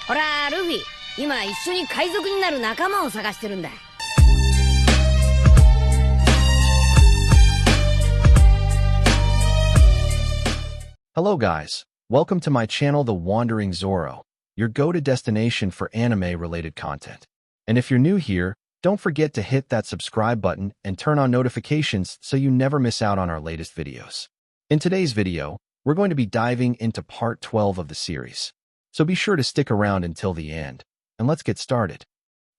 ほら、ルフィ、今一緒に海賊になる仲間を探してるんだ。Hello guys, welcome to my channel The Wandering Zoro, your go-to destination for anime-related content. And if you're new here, don't forget to hit that subscribe button and turn on notifications so you never miss out on our latest videos. In today's video, we're going to be diving into part 12 of the series. So be sure to stick around until the end, and let's get started.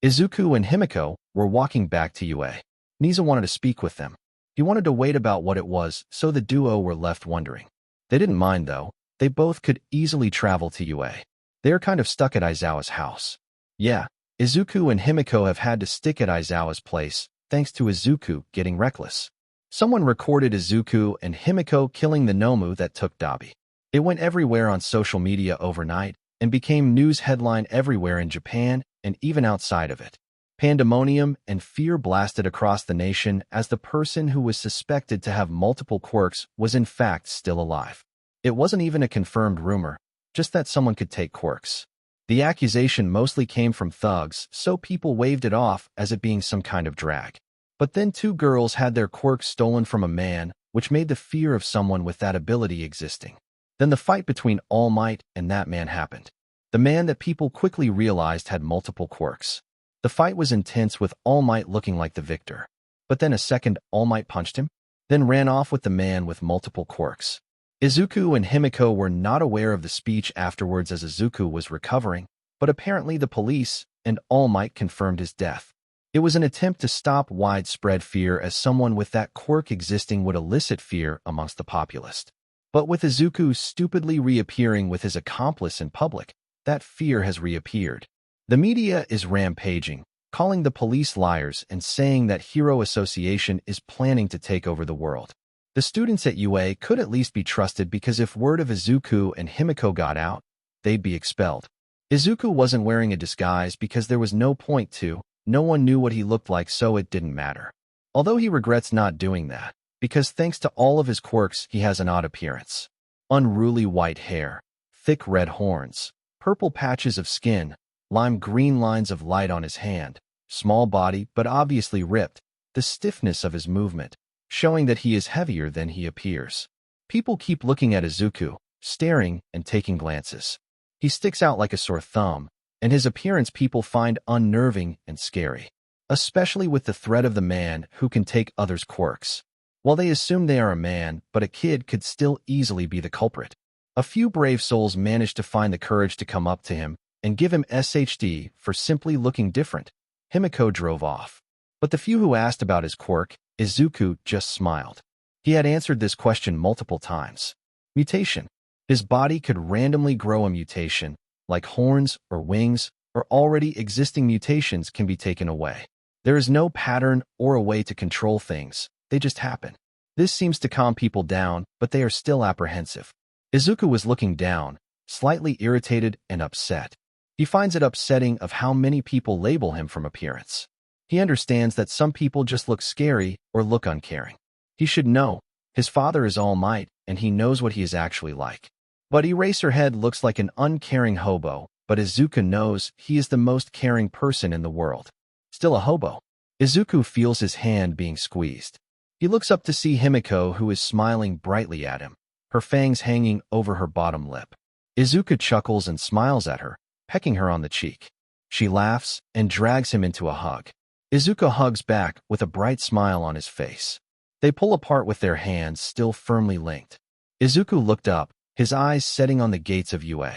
Izuku and Himiko were walking back to UA. Niza wanted to speak with them. He wanted to wait about what it was, so the duo were left wondering. They didn't mind, though. They both could easily travel to UA. They are kind of stuck at Aizawa's house. Yeah, Izuku and Himiko have had to stick at Aizawa's place, thanks to Izuku getting reckless. Someone recorded Izuku and Himiko killing the Nomu that took Dabi. It went everywhere on social media overnight and became news headline everywhere in Japan and even outside of it. Pandemonium and fear blasted across the nation as the person who was suspected to have multiple quirks was in fact still alive. It wasn't even a confirmed rumor, just that someone could take quirks. The accusation mostly came from thugs, so people waved it off as it being some kind of drag. But then two girls had their quirks stolen from a man, which made the fear of someone with that ability existing. Then the fight between All Might and that man happened. The man that people quickly realized had multiple quirks. The fight was intense with All Might looking like the victor. But then a second All Might punched him, then ran off with the man with multiple quirks. Izuku and Himiko were not aware of the speech afterwards as Izuku was recovering, but apparently the police and All Might confirmed his death. It was an attempt to stop widespread fear as someone with that quirk existing would elicit fear amongst the populace. But with Izuku stupidly reappearing with his accomplice in public, that fear has reappeared. The media is rampaging, calling the police liars and saying that Hero Association is planning to take over the world. The students at UA could at least be trusted because if word of Izuku and Himiko got out, they'd be expelled. Izuku wasn't wearing a disguise because there was no point to, no one knew what he looked like, so it didn't matter. Although he regrets not doing that, because thanks to all of his quirks he has an odd appearance. Unruly white hair, thick red horns, purple patches of skin, lime green lines of light on his hand, small body but obviously ripped, the stiffness of his movement, showing that he is heavier than he appears. People keep looking at Izuku, staring and taking glances. He sticks out like a sore thumb, and his appearance people find unnerving and scary, especially with the threat of the man who can take others' quirks. While they assume they are a man, but a kid could still easily be the culprit. A few brave souls managed to find the courage to come up to him and give him SHD for simply looking different. Himiko drove off. But the few who asked about his quirk, Izuku just smiled. He had answered this question multiple times. Mutation. His body could randomly grow a mutation, like horns or wings, or already existing mutations can be taken away. There is no pattern or a way to control things, they just happen. This seems to calm people down, but they are still apprehensive. Izuku was looking down, slightly irritated and upset. He finds it upsetting of how many people label him from appearance. He understands that some people just look scary or look uncaring. He should know. His father is All Might, and he knows what he is actually like. But Eraserhead looks like an uncaring hobo, but Izuku knows he is the most caring person in the world. Still a hobo. Izuku feels his hand being squeezed. He looks up to see Himiko, who is smiling brightly at him, her fangs hanging over her bottom lip. Izuku chuckles and smiles at her, pecking her on the cheek. She laughs and drags him into a hug. Izuku hugs back with a bright smile on his face. They pull apart with their hands still firmly linked. Izuku looked up, his eyes setting on the gates of UA.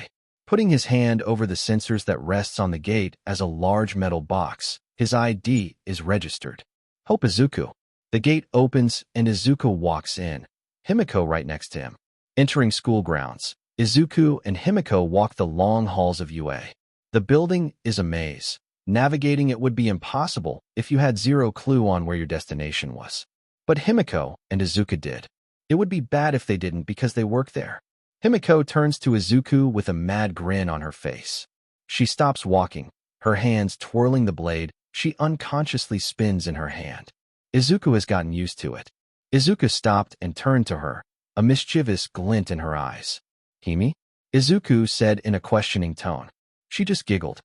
Putting his hand over the sensors that rests on the gate as a large metal box, his ID is registered. Hope Izuku. The gate opens and Izuku walks in, Himiko right next to him. Entering school grounds, Izuku and Himiko walk the long halls of UA. The building is a maze. Navigating it would be impossible if you had zero clue on where your destination was. But Himiko and Izuku did. It would be bad if they didn't because they work there. Himiko turns to Izuku with a mad grin on her face. She stops walking, her hands twirling the blade she unconsciously spins in her hand. Izuku has gotten used to it. Izuku stopped and turned to her, a mischievous glint in her eyes. Himi? Izuku said in a questioning tone. She just giggled.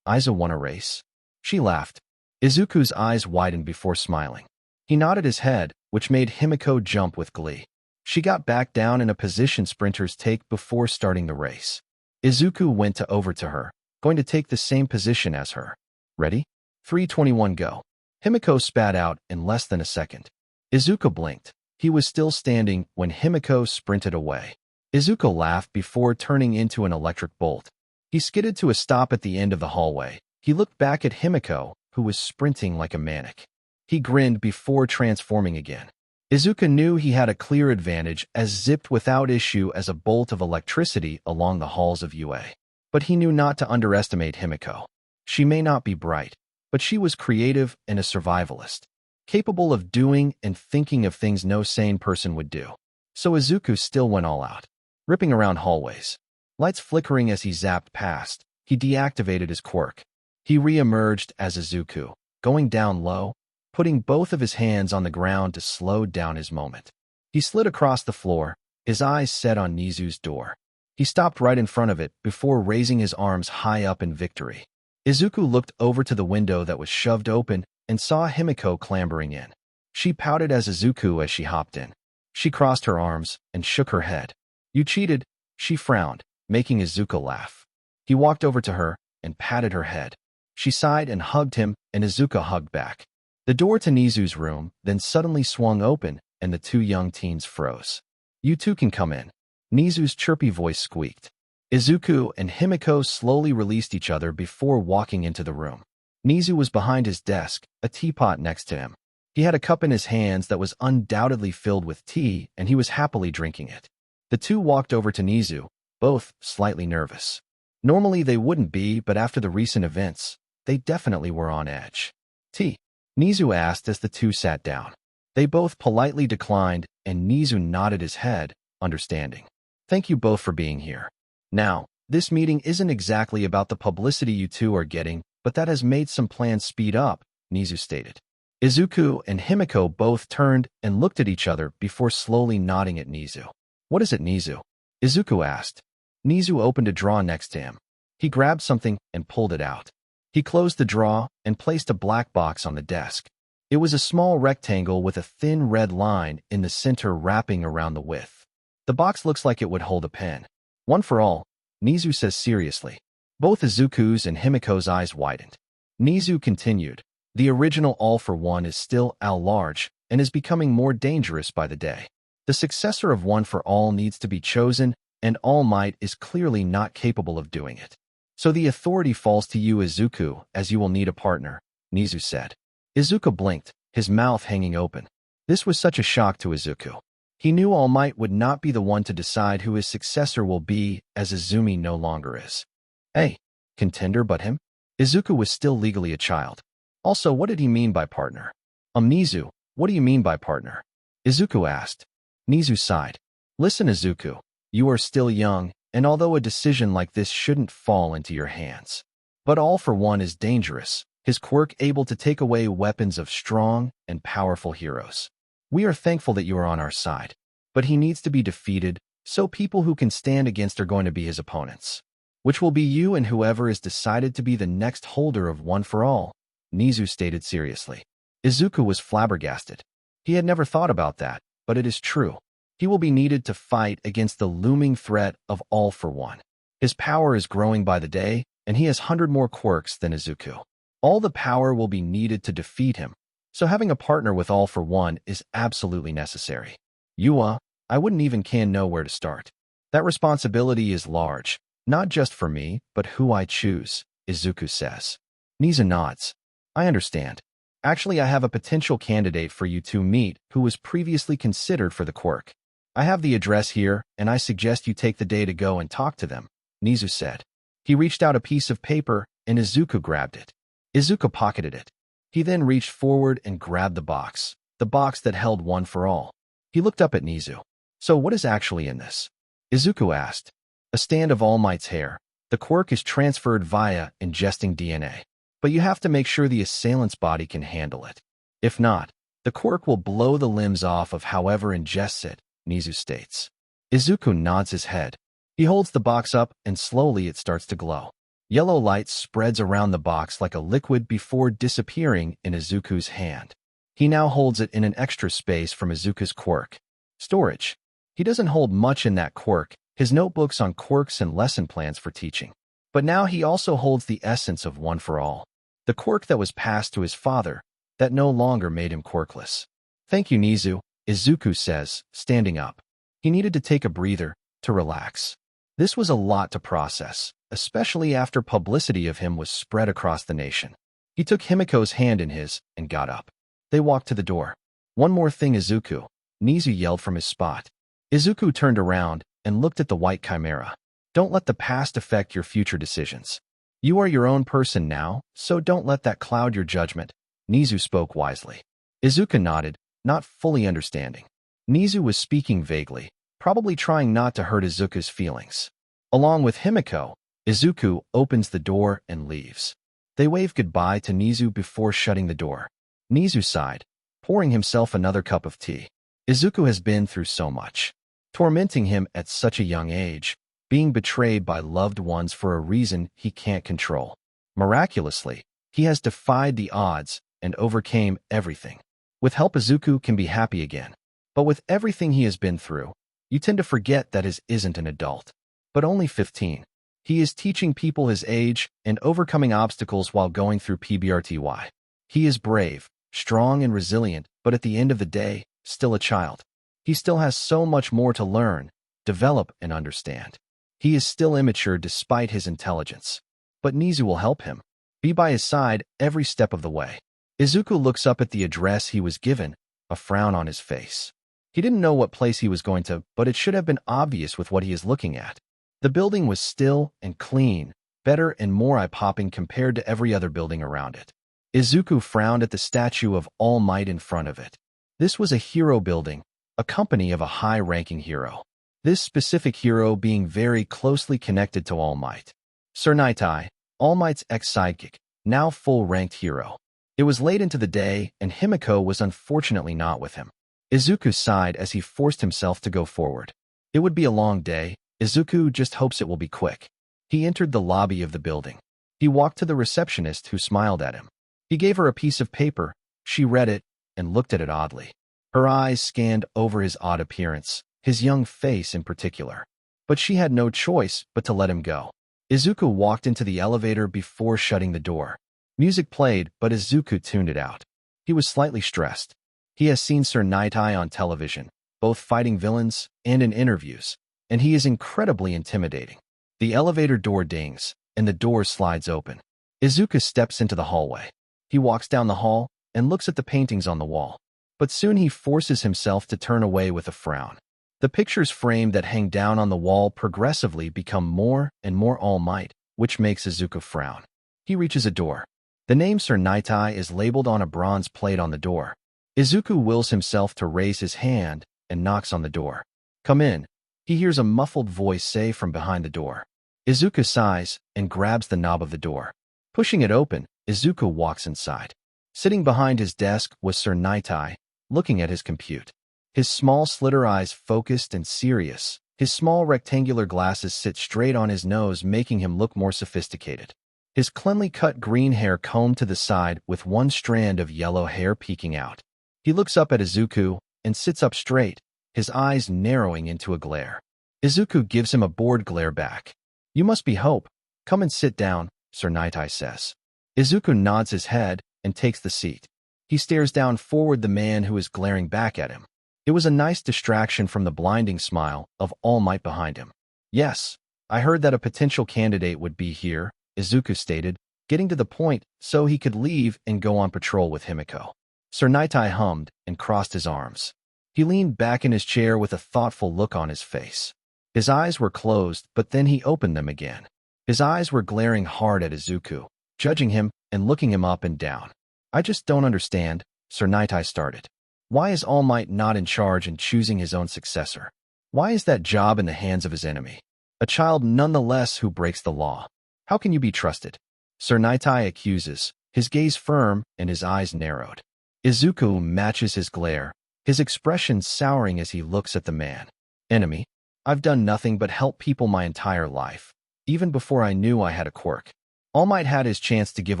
Aiza won a race? She laughed. Izuku's eyes widened before smiling. He nodded his head, which made Himiko jump with glee. She got back down in a position sprinters take before starting the race. Izuku went over to her, going to take the same position as her. Ready? 3:21 go. Himiko spat out in less than a second. Izuku blinked. He was still standing when Himiko sprinted away. Izuku laughed before turning into an electric bolt. He skidded to a stop at the end of the hallway. He looked back at Himiko, who was sprinting like a maniac. He grinned before transforming again. Izuku knew he had a clear advantage as zipped without issue as a bolt of electricity along the halls of UA. But he knew not to underestimate Himiko. She may not be bright, but she was creative and a survivalist, capable of doing and thinking of things no sane person would do. So Izuku still went all out, ripping around hallways. Lights flickering as he zapped past, he deactivated his quirk. He re-emerged as Izuku, going down low, putting both of his hands on the ground to slow down his moment. He slid across the floor, his eyes set on Nizu's door. He stopped right in front of it before raising his arms high up in victory. Izuku looked over to the window that was shoved open and saw Himiko clambering in. She pouted as Izuku as she hopped in. She crossed her arms and shook her head. You cheated, she frowned, making Izuku laugh. He walked over to her and patted her head. She sighed and hugged him, and Izuku hugged back. The door to Nizu's room then suddenly swung open, and the two young teens froze. You two can come in. Nizu's chirpy voice squeaked. Izuku and Himiko slowly released each other before walking into the room. Nizu was behind his desk, a teapot next to him. He had a cup in his hands that was undoubtedly filled with tea, and he was happily drinking it. The two walked over to Nizu, both slightly nervous. Normally they wouldn't be, but after the recent events, they definitely were on edge. Tea? Nizu asked as the two sat down. They both politely declined, and Nizu nodded his head, understanding. Thank you both for being here. Now, this meeting isn't exactly about the publicity you two are getting, but that has made some plans speed up, Nizu stated. Izuku and Himiko both turned and looked at each other before slowly nodding at Nizu. What is it, Nizu? Izuku asked. Nizu opened a drawer next to him. He grabbed something and pulled it out. He closed the drawer and placed a black box on the desk. It was a small rectangle with a thin red line in the center wrapping around the width. The box looks like it would hold a pen. One for all, Nizu says seriously. Both Izuku's and Himiko's eyes widened. Nizu continued. The original All for One is still al large and is becoming more dangerous by the day. The successor of One for All needs to be chosen, and All Might is clearly not capable of doing it. So the authority falls to you, Izuku, as you will need a partner, Nizu said. Izuku blinked, his mouth hanging open. This was such a shock to Izuku. He knew All Might would not be the one to decide who his successor will be, as Izumi no longer is. Hey, contender but him? Izuku was still legally a child. Also, what did he mean by partner? Nizu, what do you mean by partner? Izuku asked. Nizu sighed. Listen, Izuku, you are still young, and although a decision like this shouldn't fall into your hands. But All for One is dangerous, his quirk able to take away weapons of strong and powerful heroes. We are thankful that you are on our side, but he needs to be defeated, so people who can stand against are going to be his opponents. Which will be you and whoever is decided to be the next holder of One for All, Nizu stated seriously. Izuku was flabbergasted. He had never thought about that, but it is true. He will be needed to fight against the looming threat of All for One. His power is growing by the day, and he has 100 more quirks than Izuku. All the power will be needed to defeat him, so having a partner with All for One is absolutely necessary. I wouldn't even know where to start. That responsibility is large, not just for me, but who I choose, Izuku says. Nizu nods. I understand. Actually, I have a potential candidate for you to meet who was previously considered for the quirk. I have the address here, and I suggest you take the day to go and talk to them, Nizu said. He reached out a piece of paper, and Izuku grabbed it. Izuku pocketed it. He then reached forward and grabbed the box that held One for All. He looked up at Nizu. So what is actually in this? Izuku asked. A stand of All Might's hair. The quirk is transferred via ingesting DNA. But you have to make sure the assailant's body can handle it. If not, the quirk will blow the limbs off of whoever ingests it, Nizu states. Izuku nods his head. He holds the box up and slowly it starts to glow. Yellow light spreads around the box like a liquid before disappearing in Izuku's hand. He now holds it in an extra space from Izuku's quirk. Storage. He doesn't hold much in that quirk, his notebooks on quirks and lesson plans for teaching. But now he also holds the essence of One for All, the quirk that was passed to his father, that no longer made him quirkless. Thank you, Nizu, Izuku says, standing up. He needed to take a breather, to relax. This was a lot to process, especially after publicity of him was spread across the nation. He took Himiko's hand in his and got up. They walked to the door. One more thing, Izuku, Nizu yelled from his spot. Izuku turned around and looked at the white chimera. Don't let the past affect your future decisions. You are your own person now, so don't let that cloud your judgment, Nizu spoke wisely. Izuku nodded, not fully understanding. Nizu was speaking vaguely, probably trying not to hurt Izuku's feelings. Along with Himiko, Izuku opens the door and leaves. They wave goodbye to Nizu before shutting the door. Nizu sighed, pouring himself another cup of tea. Izuku has been through so much. Tormenting him at such a young age, being betrayed by loved ones for a reason he can't control. Miraculously, he has defied the odds and overcame everything. With help, Izuku can be happy again. But with everything he has been through, you tend to forget that he isn't an adult, but only 15. He is teaching people his age and overcoming obstacles while going through PBRTY. He is brave, strong and resilient, but at the end of the day, still a child. He still has so much more to learn, develop, and understand. He is still immature despite his intelligence. But Nizu will help him, be by his side every step of the way. Izuku looks up at the address he was given, a frown on his face. He didn't know what place he was going to, but it should have been obvious with what he is looking at. The building was still and clean, better and more eye-popping compared to every other building around it. Izuku frowned at the statue of All Might in front of it. This was a hero building, a company of a high-ranking hero. This specific hero being very closely connected to All Might. Sir Nightai, All Might's ex-sidekick, now full-ranked hero. It was late into the day, and Himiko was unfortunately not with him. Izuku sighed as he forced himself to go forward. It would be a long day. Izuku just hopes it will be quick. He entered the lobby of the building. He walked to the receptionist, who smiled at him. He gave her a piece of paper. She read it and looked at it oddly. Her eyes scanned over his odd appearance, his young face in particular. But she had no choice but to let him go. Izuku walked into the elevator before shutting the door. Music played, but Izuku tuned it out. He was slightly stressed. He has seen Sir Nightai on television, both fighting villains and in interviews, and he is incredibly intimidating. The elevator door dings, and the door slides open. Izuku steps into the hallway. He walks down the hall and looks at the paintings on the wall. But soon he forces himself to turn away with a frown. The pictures framed that hang down on the wall progressively become more and more All Might, which makes Izuku frown. He reaches a door. The name Sir Nightai is labeled on a bronze plate on the door. Izuku wills himself to raise his hand and knocks on the door. Come in, he hears a muffled voice say from behind the door. Izuku sighs and grabs the knob of the door. Pushing it open, Izuku walks inside. Sitting behind his desk was Sir Nightai, looking at his compute. His small slitter eyes focused and serious. His small rectangular glasses sit straight on his nose, making him look more sophisticated. His cleanly cut green hair combed to the side with one strand of yellow hair peeking out. He looks up at Izuku and sits up straight, his eyes narrowing into a glare. Izuku gives him a bored glare back. You must be Hope. Come and sit down, Sir Nightai says. Izuku nods his head and takes the seat. He stares down forward the man who is glaring back at him. It was a nice distraction from the blinding smile of All Might behind him. Yes, I heard that a potential candidate would be here, Izuku stated, getting to the point so he could leave and go on patrol with Himiko. Sir Nightai hummed and crossed his arms. He leaned back in his chair with a thoughtful look on his face. His eyes were closed, but then he opened them again. His eyes were glaring hard at Izuku, judging him and looking him up and down. I just don't understand, Sir Nightai started. Why is All Might not in charge and choosing his own successor? Why is that job in the hands of his enemy? A child nonetheless who breaks the law. How can you be trusted? Sir Nightai accuses, his gaze firm and his eyes narrowed. Izuku matches his glare, his expression souring as he looks at the man. Enemy? I've done nothing but help people my entire life, even before I knew I had a quirk. All Might had his chance to give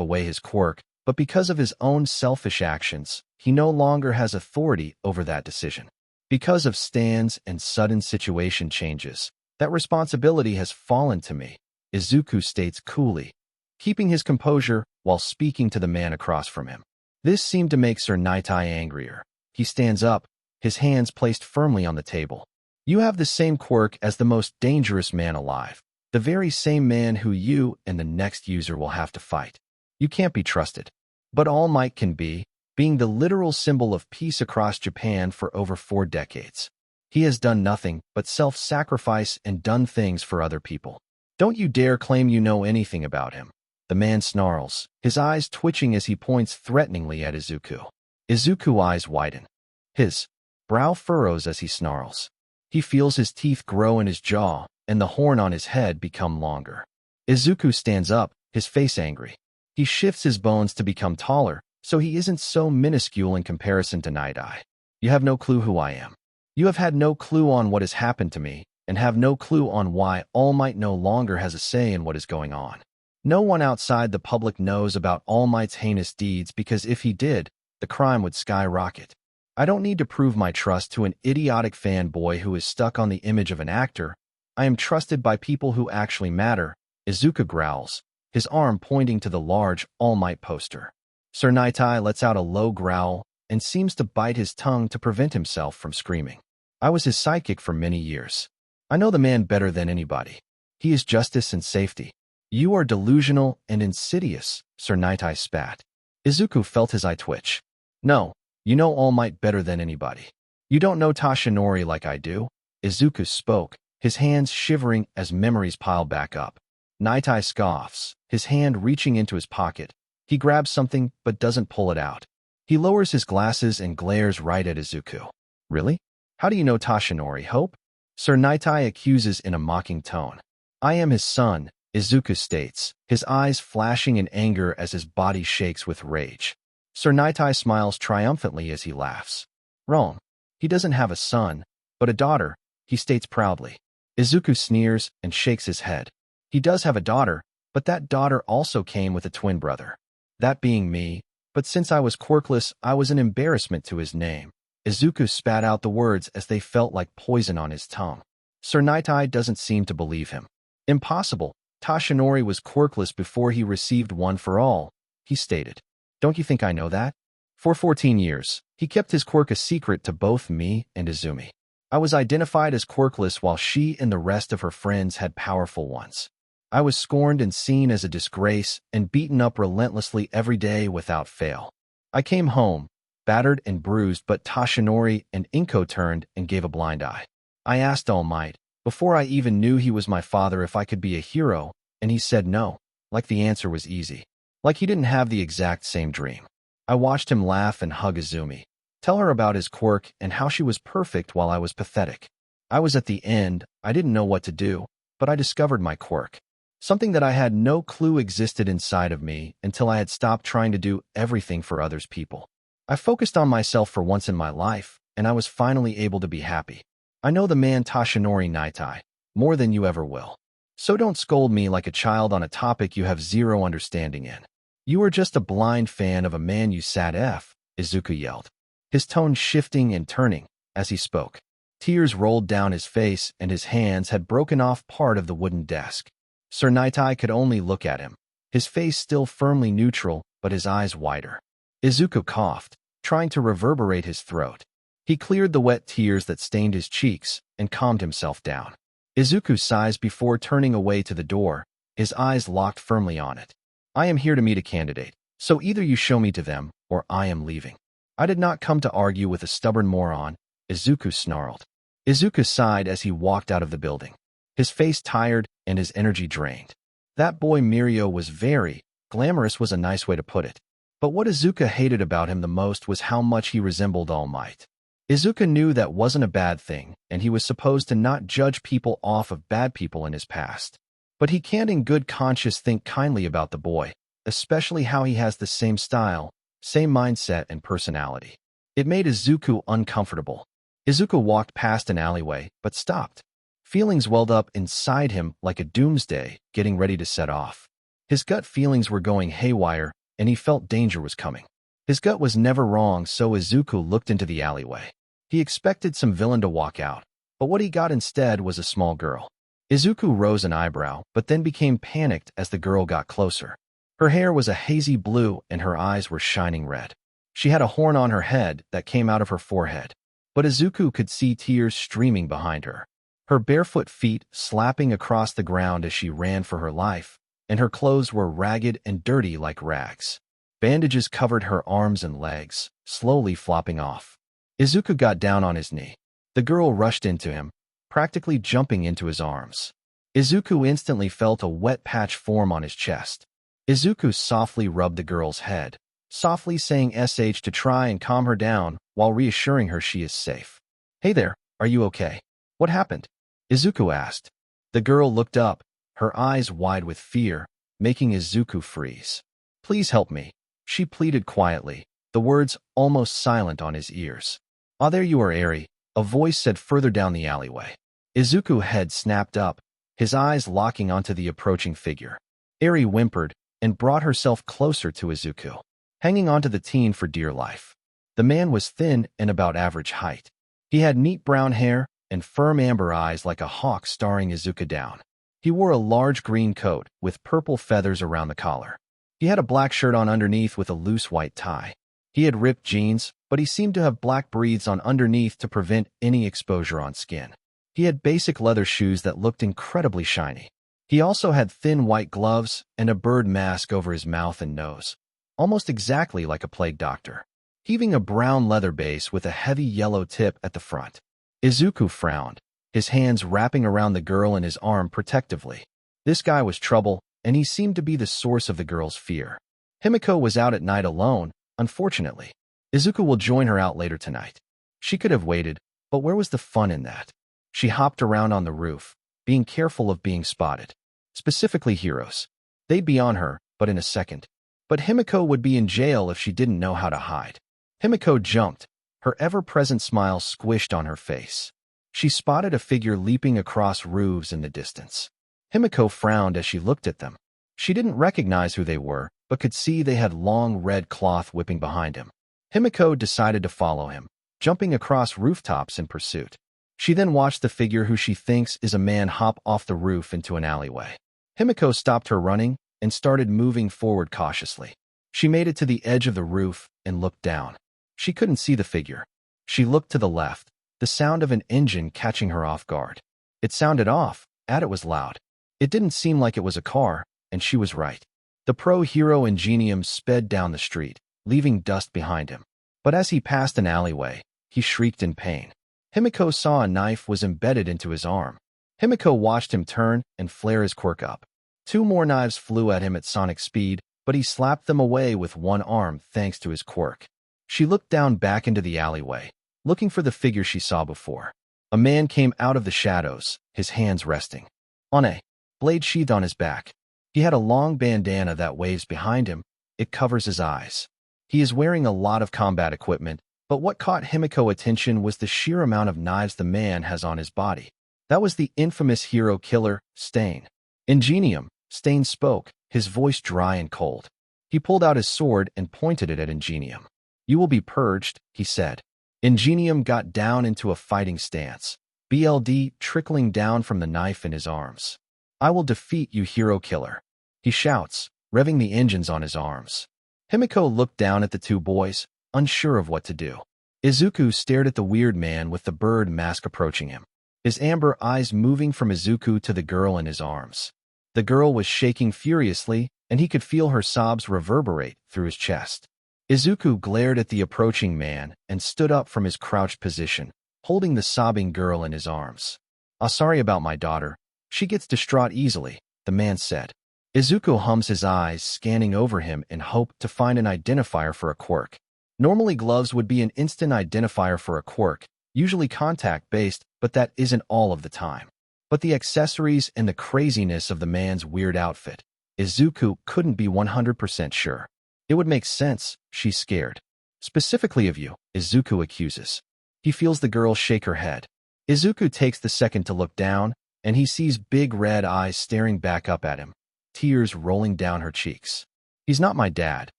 away his quirk, but because of his own selfish actions, he no longer has authority over that decision. Because of stands and sudden situation changes, that responsibility has fallen to me, Izuku states coolly, keeping his composure while speaking to the man across from him. This seemed to make Sir Nightai angrier. He stands up, his hands placed firmly on the table. You have the same quirk as the most dangerous man alive, the very same man who you and the next user will have to fight. You can't be trusted. But All Might can be, being the literal symbol of peace across Japan for over 4 decades. He has done nothing but self-sacrifice and done things for other people. Don't you dare claim you know anything about him. The man snarls, his eyes twitching as he points threateningly at Izuku. Izuku's eyes widen. His brow furrows as he snarls. He feels his teeth grow in his jaw, and the horn on his head become longer. Izuku stands up, his face angry. He shifts his bones to become taller, so he isn't so minuscule in comparison to Night-Eye. You have no clue who I am. You have had no clue on what has happened to me, and have no clue on why All Might no longer has a say in what is going on. No one outside the public knows about All Might's heinous deeds because if he did, the crime would skyrocket. I don't need to prove my trust to an idiotic fanboy who is stuck on the image of an actor. I am trusted by people who actually matter, Izuku growls, his arm pointing to the large All Might poster. Sir Nightai lets out a low growl and seems to bite his tongue to prevent himself from screaming. I was his sidekick for many years. I know the man better than anybody. He is justice and safety. You are delusional and insidious, Sir Nightai spat. Izuku felt his eye twitch. No, you know All Might better than anybody. You don't know Tashinori like I do. Izuku spoke, his hands shivering as memories pile back up. Nightai scoffs, his hand reaching into his pocket. He grabs something but doesn't pull it out. He lowers his glasses and glares right at Izuku. Really? How do you know Tashinori, Hope? Sir Nightai accuses in a mocking tone. I am his son, Izuku states, his eyes flashing in anger as his body shakes with rage. Sir Nightai smiles triumphantly as he laughs. Wrong. He doesn't have a son, but a daughter, he states proudly. Izuku sneers and shakes his head. He does have a daughter, but that daughter also came with a twin brother. That being me, but since I was quirkless, I was an embarrassment to his name. Izuku spat out the words as they felt like poison on his tongue. Sir Nightai doesn't seem to believe him. Impossible. Tashinori was quirkless before he received One for All, he stated. Don't you think I know that? For 14 years, he kept his quirk a secret to both me and Izumi. I was identified as quirkless while she and the rest of her friends had powerful ones. I was scorned and seen as a disgrace and beaten up relentlessly every day without fail. I came home, battered and bruised, but Tashinori and Inko turned and gave a blind eye. I asked All Might, before I even knew he was my father, if I could be a hero, and he said no, like the answer was easy. Like he didn't have the exact same dream. I watched him laugh and hug Izumi, tell her about his quirk and how she was perfect while I was pathetic. I was at the end, I didn't know what to do, but I discovered my quirk. Something that I had no clue existed inside of me until I had stopped trying to do everything for others people. I focused on myself for once in my life, and I was finally able to be happy. I know the man Tashinori Nightai, more than you ever will. So don't scold me like a child on a topic you have zero understanding in. You are just a blind fan of a man you sat F, Izuku yelled, his tone shifting and turning as he spoke. Tears rolled down his face and his hands had broken off part of the wooden desk. Sir Nightai could only look at him, his face still firmly neutral, but his eyes wider. Izuku coughed, trying to reverberate his throat. He cleared the wet tears that stained his cheeks and calmed himself down. Izuku sighs before turning away to the door, his eyes locked firmly on it. I am here to meet a candidate, so either you show me to them, or I am leaving. I did not come to argue with a stubborn moron, Izuku snarled. Izuku sighed as he walked out of the building, his face tired and his energy drained. That boy Mirio was very glamorous was a nice way to put it. But what Izuku hated about him the most was how much he resembled All Might. Izuku knew that wasn't a bad thing, and he was supposed to not judge people off of bad people in his past. But he can't in good conscience think kindly about the boy, especially how he has the same style, same mindset and personality. It made Izuku uncomfortable. Izuku walked past an alleyway, but stopped. Feelings welled up inside him like a doomsday, getting ready to set off. His gut feelings were going haywire, and he felt danger was coming. His gut was never wrong, so Izuku looked into the alleyway. He expected some villain to walk out, but what he got instead was a small girl. Izuku rose an eyebrow, but then became panicked as the girl got closer. Her hair was a hazy blue and her eyes were shining red. She had a horn on her head that came out of her forehead, but Izuku could see tears streaming behind her. Her barefoot feet slapping across the ground as she ran for her life, and her clothes were ragged and dirty like rags. Bandages covered her arms and legs, slowly flopping off. Izuku got down on his knee. The girl rushed into him, practically jumping into his arms. Izuku instantly felt a wet patch form on his chest. Izuku softly rubbed the girl's head, softly saying "sh" to try and calm her down while reassuring her she is safe. "Hey there, are you okay? What happened?" Izuku asked. The girl looked up, her eyes wide with fear, making Izuku freeze. "Please help me," she pleaded quietly, the words almost silent on his ears. "Ah, there you are, Eri," a voice said further down the alleyway. Izuku's head snapped up, his eyes locking onto the approaching figure. Eri whimpered and brought herself closer to Izuku, hanging onto the teen for dear life. The man was thin and about average height. He had neat brown hair and firm amber eyes like a hawk staring Izuku down. He wore a large green coat with purple feathers around the collar. He had a black shirt on underneath with a loose white tie. He had ripped jeans, but he seemed to have black breathes on underneath to prevent any exposure on skin. He had basic leather shoes that looked incredibly shiny. He also had thin white gloves and a bird mask over his mouth and nose, almost exactly like a plague doctor, heaving a brown leather base with a heavy yellow tip at the front. Izuku frowned, his hands wrapping around the girl and his arm protectively. This guy was trouble, and he seemed to be the source of the girl's fear. Himiko was out at night alone, unfortunately. Izuku will join her out later tonight. She could have waited, but where was the fun in that? She hopped around on the roof, being careful of being spotted. Specifically heroes. They'd be on her, but in a second. But Himiko would be in jail if she didn't know how to hide. Himiko jumped, her ever-present smile squished on her face. She spotted a figure leaping across roofs in the distance. Himiko frowned as she looked at them. She didn't recognize who they were, but could see they had long red cloth whipping behind him. Himiko decided to follow him, jumping across rooftops in pursuit. She then watched the figure who she thinks is a man hop off the roof into an alleyway. Himiko stopped her running and started moving forward cautiously. She made it to the edge of the roof and looked down. She couldn't see the figure. She looked to the left, the sound of an engine catching her off guard. It sounded off, and it was loud. It didn't seem like it was a car, and she was right. The pro-hero Ingenium sped down the street, leaving dust behind him. But as he passed an alleyway, he shrieked in pain. Himiko saw a knife was embedded into his arm. Himiko watched him turn and flare his quirk up. 2 more knives flew at him at sonic speed, but he slapped them away with one arm thanks to his quirk. She looked down back into the alleyway, looking for the figure she saw before. A man came out of the shadows, his hands resting on a blade sheathed on his back. He had a long bandana that waves behind him. It covers his eyes. He is wearing a lot of combat equipment, but what caught Himiko's attention was the sheer amount of knives the man has on his body. That was the infamous hero killer, Stain. Ingenium, Stain spoke, his voice dry and cold. He pulled out his sword and pointed it at Ingenium. "You will be purged," he said. Ingenium got down into a fighting stance, BLD trickling down from the knife in his arms. "I will defeat you, hero killer," he shouts, revving the engines on his arms. Himiko looked down at the 2 boys, unsure of what to do. Izuku stared at the weird man with the bird mask approaching him, his amber eyes moving from Izuku to the girl in his arms. The girl was shaking furiously, and he could feel her sobs reverberate through his chest. Izuku glared at the approaching man and stood up from his crouched position, holding the sobbing girl in his arms. "Sorry about my daughter. She gets distraught easily," the man said. Izuku hums his eyes, scanning over him in hope to find an identifier for a quirk. Normally gloves would be an instant identifier for a quirk, usually contact-based, but that isn't all of the time. But the accessories and the craziness of the man's weird outfit, Izuku couldn't be 100% sure. It would make sense, she's scared. "Specifically of you," Izuku accuses. He feels the girl shake her head. Izuku takes the second to look down, and he sees big red eyes staring back up at him. tears rolling down her cheeks. "He's not my dad,"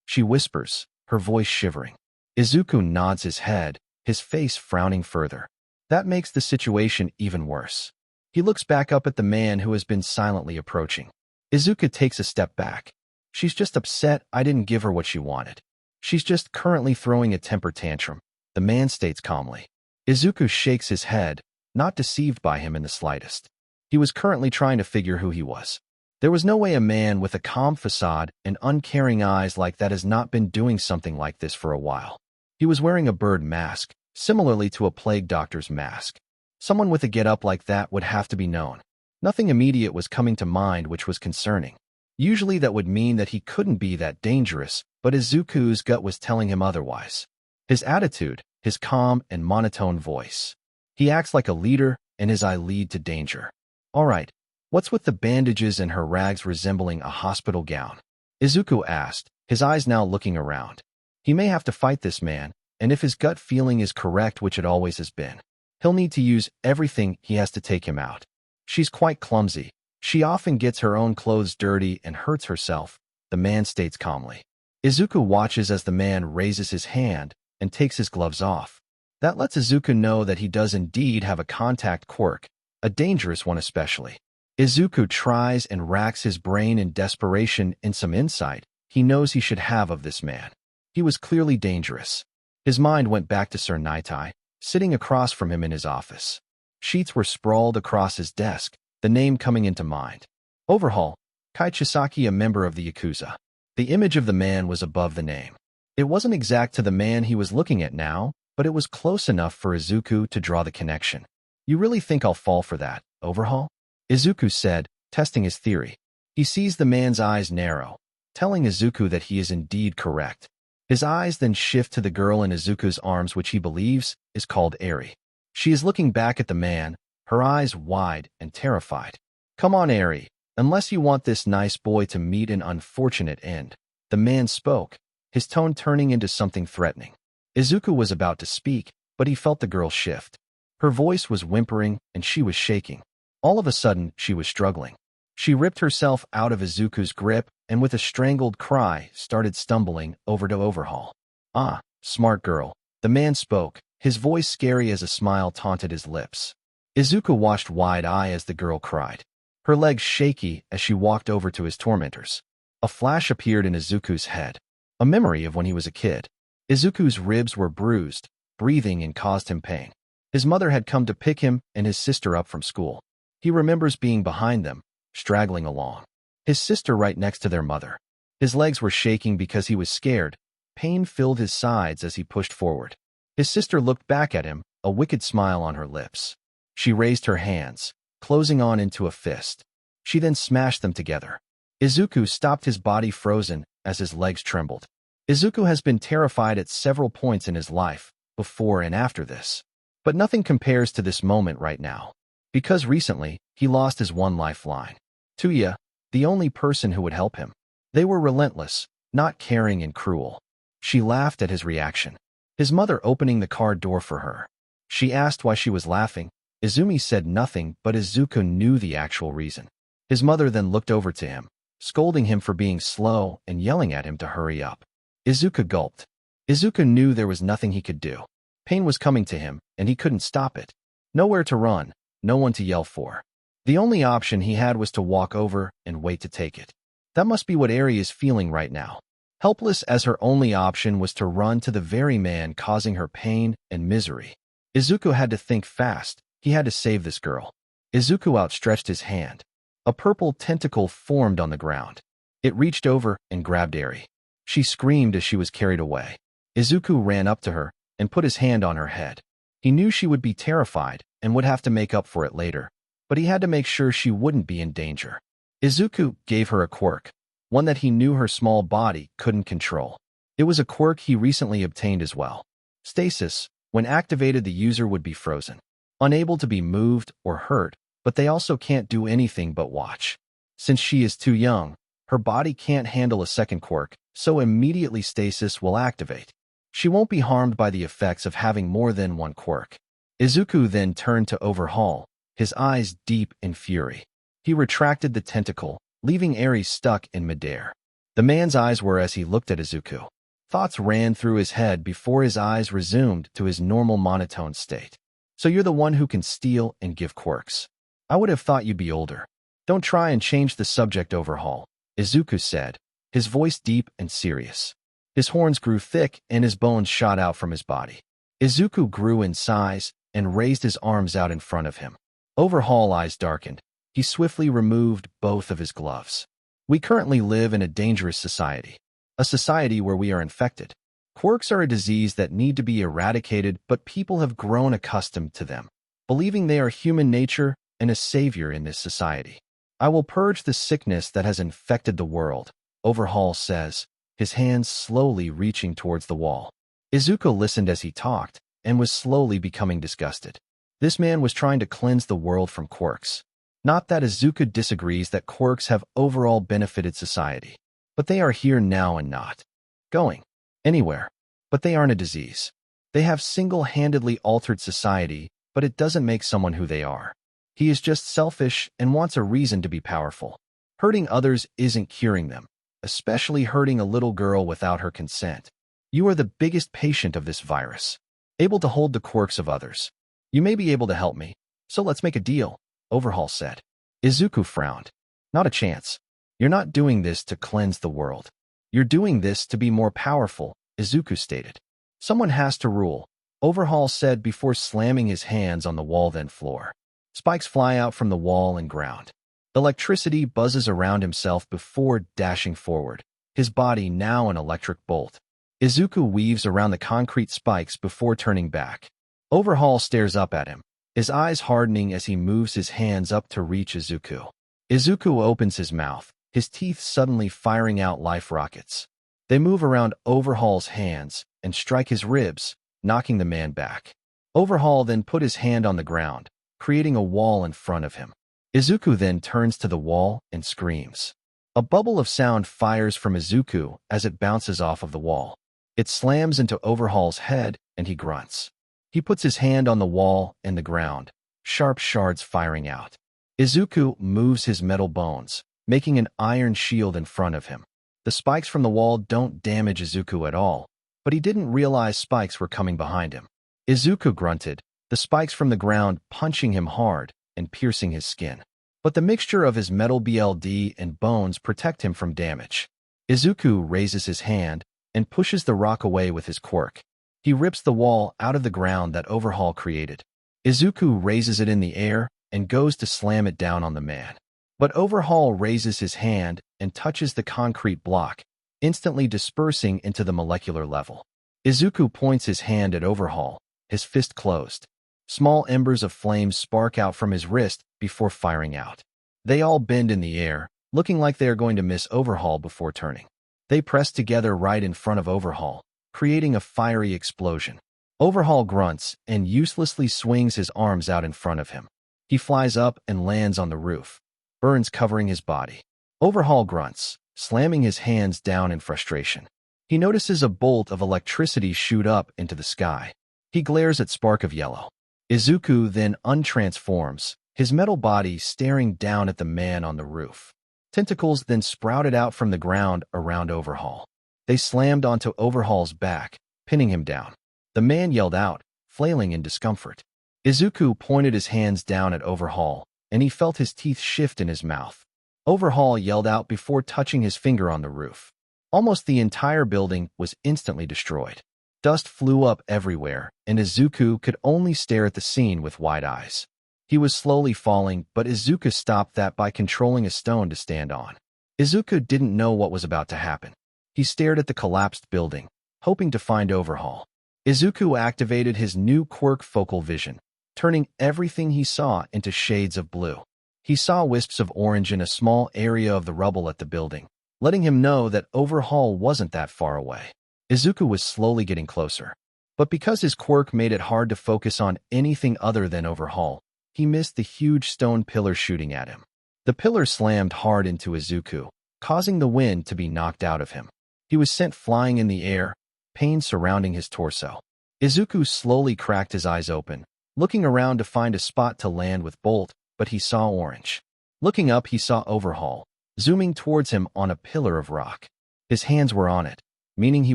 she whispers, her voice shivering. Izuku nods his head, his face frowning further. That makes the situation even worse. He looks back up at the man who has been silently approaching. Izuku takes a step back. "She's just upset I didn't give her what she wanted. She's just currently throwing a temper tantrum," the man states calmly. Izuku shakes his head, not deceived by him in the slightest. He was currently trying to figure who he was. There was no way a man with a calm facade and uncaring eyes like that has not been doing something like this for a while. He was wearing a bird mask, similarly to a plague doctor's mask. Someone with a get-up like that would have to be known. Nothing immediate was coming to mind, which was concerning. Usually that would mean that he couldn't be that dangerous, but Izuku's gut was telling him otherwise. His attitude, his calm and monotone voice. He acts like a leader, and his eye lead to danger. "All right, what's with the bandages and her rags resembling a hospital gown?" Izuku asked, his eyes now looking around. He may have to fight this man, and if his gut feeling is correct, which it always has been, he'll need to use everything he has to take him out. "She's quite clumsy. She often gets her own clothes dirty and hurts herself," the man states calmly. Izuku watches as the man raises his hand and takes his gloves off. That lets Izuku know that he does indeed have a contact quirk, a dangerous one especially. Izuku tries and racks his brain in desperation in some insight he knows he should have of this man. He was clearly dangerous. His mind went back to Sir Naitai, sitting across from him in his office. Sheets were sprawled across his desk, the name coming into mind. Overhaul, Kai Chisaki, a member of the Yakuza. The image of the man was above the name. It wasn't exact to the man he was looking at now, but it was close enough for Izuku to draw the connection. "You really think I'll fall for that, Overhaul?" Izuku said, testing his theory. He sees the man's eyes narrow, telling Izuku that he is indeed correct. His eyes then shift to the girl in Izuku's arms, which he believes is called Eri. She is looking back at the man, her eyes wide and terrified. "Come on, Eri, unless you want this nice boy to meet an unfortunate end," the man spoke, his tone turning into something threatening. Izuku was about to speak, but he felt the girl shift. Her voice was whimpering and she was shaking. All of a sudden, she was struggling. She ripped herself out of Izuku's grip and with a strangled cry started stumbling over to Overhaul. "Ah, smart girl," the man spoke, his voice scary as a smile taunted his lips. Izuku watched wide-eyed as the girl cried, her legs shaky as she walked over to his tormentors. A flash appeared in Izuku's head, a memory of when he was a kid. Izuku's ribs were bruised, breathing and caused him pain. His mother had come to pick him and his sister up from school. He remembers being behind them, straggling along. His sister right next to their mother. His legs were shaking because he was scared. Pain filled his sides as he pushed forward. His sister looked back at him, a wicked smile on her lips. She raised her hands, closing on into a fist. She then smashed them together. Izuku stopped, his body frozen as his legs trembled. Izuku has been terrified at several points in his life, before and after this. But nothing compares to this moment right now. Because recently, he lost his one lifeline. Tuya, the only person who would help him. They were relentless, not caring and cruel. She laughed at his reaction. His mother opening the car door for her. She asked why she was laughing. Izumi said nothing, but Izuku knew the actual reason. His mother then looked over to him, scolding him for being slow and yelling at him to hurry up. Izuku gulped. Izuku knew there was nothing he could do. Pain was coming to him, and he couldn't stop it. Nowhere to run, no one to yell for. The only option he had was to walk over and wait to take it. That must be what Eri is feeling right now. Helpless, as her only option was to run to the very man causing her pain and misery. Izuku had to think fast. He had to save this girl. Izuku outstretched his hand. A purple tentacle formed on the ground. It reached over and grabbed Eri. She screamed as she was carried away. Izuku ran up to her and put his hand on her head. He knew she would be terrified and would have to make up for it later, but he had to make sure she wouldn't be in danger. Izuku gave her a quirk, one that he knew her small body couldn't control. It was a quirk he recently obtained as well. Stasis. When activated, the user would be frozen, unable to be moved or hurt, but they also can't do anything but watch. Since she is too young, her body can't handle a second quirk, so immediately stasis will activate. She won't be harmed by the effects of having more than one quirk. Izuku then turned to Overhaul, his eyes deep in fury. He retracted the tentacle, leaving Aries stuck in midair. The man's eyes were as he looked at Izuku. Thoughts ran through his head before his eyes resumed to his normal monotone state. So you're the one who can steal and give quirks. I would have thought you'd be older. Don't try and change the subject, Overhaul, Izuku said, his voice deep and serious. His horns grew thick and his bones shot out from his body. Izuku grew in size and raised his arms out in front of him. Overhaul's eyes darkened. He swiftly removed both of his gloves. We currently live in a dangerous society. A society where we are infected. Quirks are a disease that need to be eradicated, but people have grown accustomed to them, believing they are human nature and a savior in this society. I will purge the sickness that has infected the world, Overhaul says, his hands slowly reaching towards the wall. Izuku listened as he talked and was slowly becoming disgusted. This man was trying to cleanse the world from quirks. Not that Izuku disagrees that quirks have overall benefited society, but they are here now and not going anywhere. But they aren't a disease. They have single-handedly altered society, but it doesn't make someone who they are. He is just selfish and wants a reason to be powerful. Hurting others isn't curing them, especially hurting a little girl without her consent. You are the biggest patient of this virus, able to hold the quirks of others. You may be able to help me, so let's make a deal, Overhaul said. Izuku frowned. Not a chance. You're not doing this to cleanse the world. You're doing this to be more powerful, Izuku stated. Someone has to rule, Overhaul said before slamming his hands on the wall then floor. Spikes fly out from the wall and ground. Electricity buzzes around himself before dashing forward, his body now an electric bolt. Izuku weaves around the concrete spikes before turning back. Overhaul stares up at him, his eyes hardening as he moves his hands up to reach Izuku. Izuku opens his mouth, his teeth suddenly firing out life rockets. They move around Overhaul's hands and strike his ribs, knocking the man back. Overhaul then put his hand on the ground, creating a wall in front of him. Izuku then turns to the wall and screams. A bubble of sound fires from Izuku as it bounces off of the wall. It slams into Overhaul's head and he grunts. He puts his hand on the wall and the ground, sharp shards firing out. Izuku moves his metal bones, making an iron shield in front of him. The spikes from the wall don't damage Izuku at all, but he didn't realize spikes were coming behind him. Izuku grunted, the spikes from the ground punching him hard and piercing his skin. But the mixture of his metal BLD and bones protect him from damage. Izuku raises his hand and pushes the rock away with his quirk. He rips the wall out of the ground that Overhaul created. Izuku raises it in the air and goes to slam it down on the man. But Overhaul raises his hand and touches the concrete block, instantly dispersing into the molecular level. Izuku points his hand at Overhaul, his fist closed. Small embers of flames spark out from his wrist before firing out. They all bend in the air, looking like they are going to miss Overhaul before turning. They press together right in front of Overhaul, creating a fiery explosion. Overhaul grunts and uselessly swings his arms out in front of him. He flies up and lands on the roof, burns covering his body. Overhaul grunts, slamming his hands down in frustration. He notices a bolt of electricity shoot up into the sky. He glares at Spark of Yellow. Izuku then untransforms, his metal body staring down at the man on the roof. Tentacles then sprouted out from the ground around Overhaul. They slammed onto Overhaul's back, pinning him down. The man yelled out, flailing in discomfort. Izuku pointed his hands down at Overhaul, and he felt his teeth shift in his mouth. Overhaul yelled out before touching his finger on the roof. Almost the entire building was instantly destroyed. Dust flew up everywhere, and Izuku could only stare at the scene with wide eyes. He was slowly falling, but Izuku stopped that by controlling a stone to stand on. Izuku didn't know what was about to happen. He stared at the collapsed building, hoping to find Overhaul. Izuku activated his new quirk focal vision, turning everything he saw into shades of blue. He saw wisps of orange in a small area of the rubble at the building, letting him know that Overhaul wasn't that far away. Izuku was slowly getting closer. But because his quirk made it hard to focus on anything other than Overhaul, he missed the huge stone pillar shooting at him. The pillar slammed hard into Izuku, causing the wind to be knocked out of him. He was sent flying in the air, pain surrounding his torso. Izuku slowly cracked his eyes open, looking around to find a spot to land with Bolt, but he saw orange. Looking up, he saw Overhaul, zooming towards him on a pillar of rock. His hands were on it, meaning he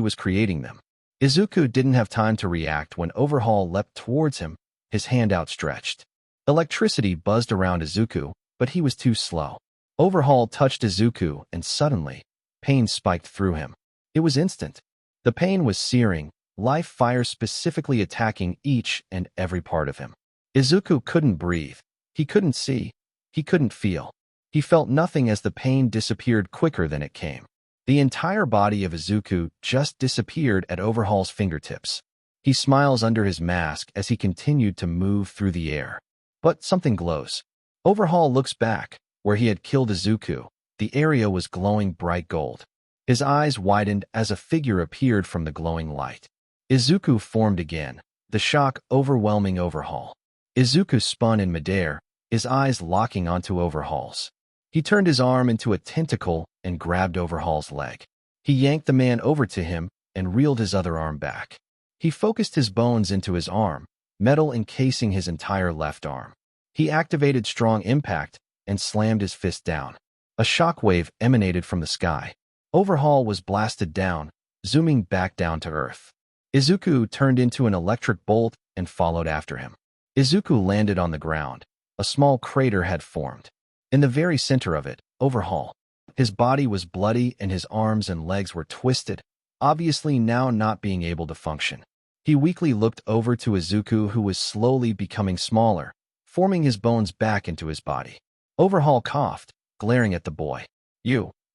was creating them. Izuku didn't have time to react when Overhaul leapt towards him, his hand outstretched. Electricity buzzed around Izuku, but he was too slow. Overhaul touched Izuku, and suddenly, pain spiked through him. It was instant. The pain was searing, live fire specifically attacking each and every part of him. Izuku couldn't breathe. He couldn't see. He couldn't feel. He felt nothing as the pain disappeared quicker than it came. The entire body of Izuku just disappeared at Overhaul's fingertips. He smiles under his mask as he continued to move through the air. But something glows. Overhaul looks back, where he had killed Izuku. The area was glowing bright gold. His eyes widened as a figure appeared from the glowing light. Izuku formed again, the shock overwhelming Overhaul. Izuku spun in midair, his eyes locking onto Overhaul's. He turned his arm into a tentacle and grabbed Overhaul's leg. He yanked the man over to him and reeled his other arm back. He focused his bones into his arm, metal encasing his entire left arm. He activated strong impact and slammed his fist down. A shockwave emanated from the sky. Overhaul was blasted down, zooming back down to earth. Izuku turned into an electric bolt and followed after him. Izuku landed on the ground. A small crater had formed. In the very center of it, Overhaul. His body was bloody and his arms and legs were twisted, obviously now not being able to function. He weakly looked over to Izuku, who was slowly becoming smaller, forming his bones back into his body. Overhaul coughed, glaring at the boy.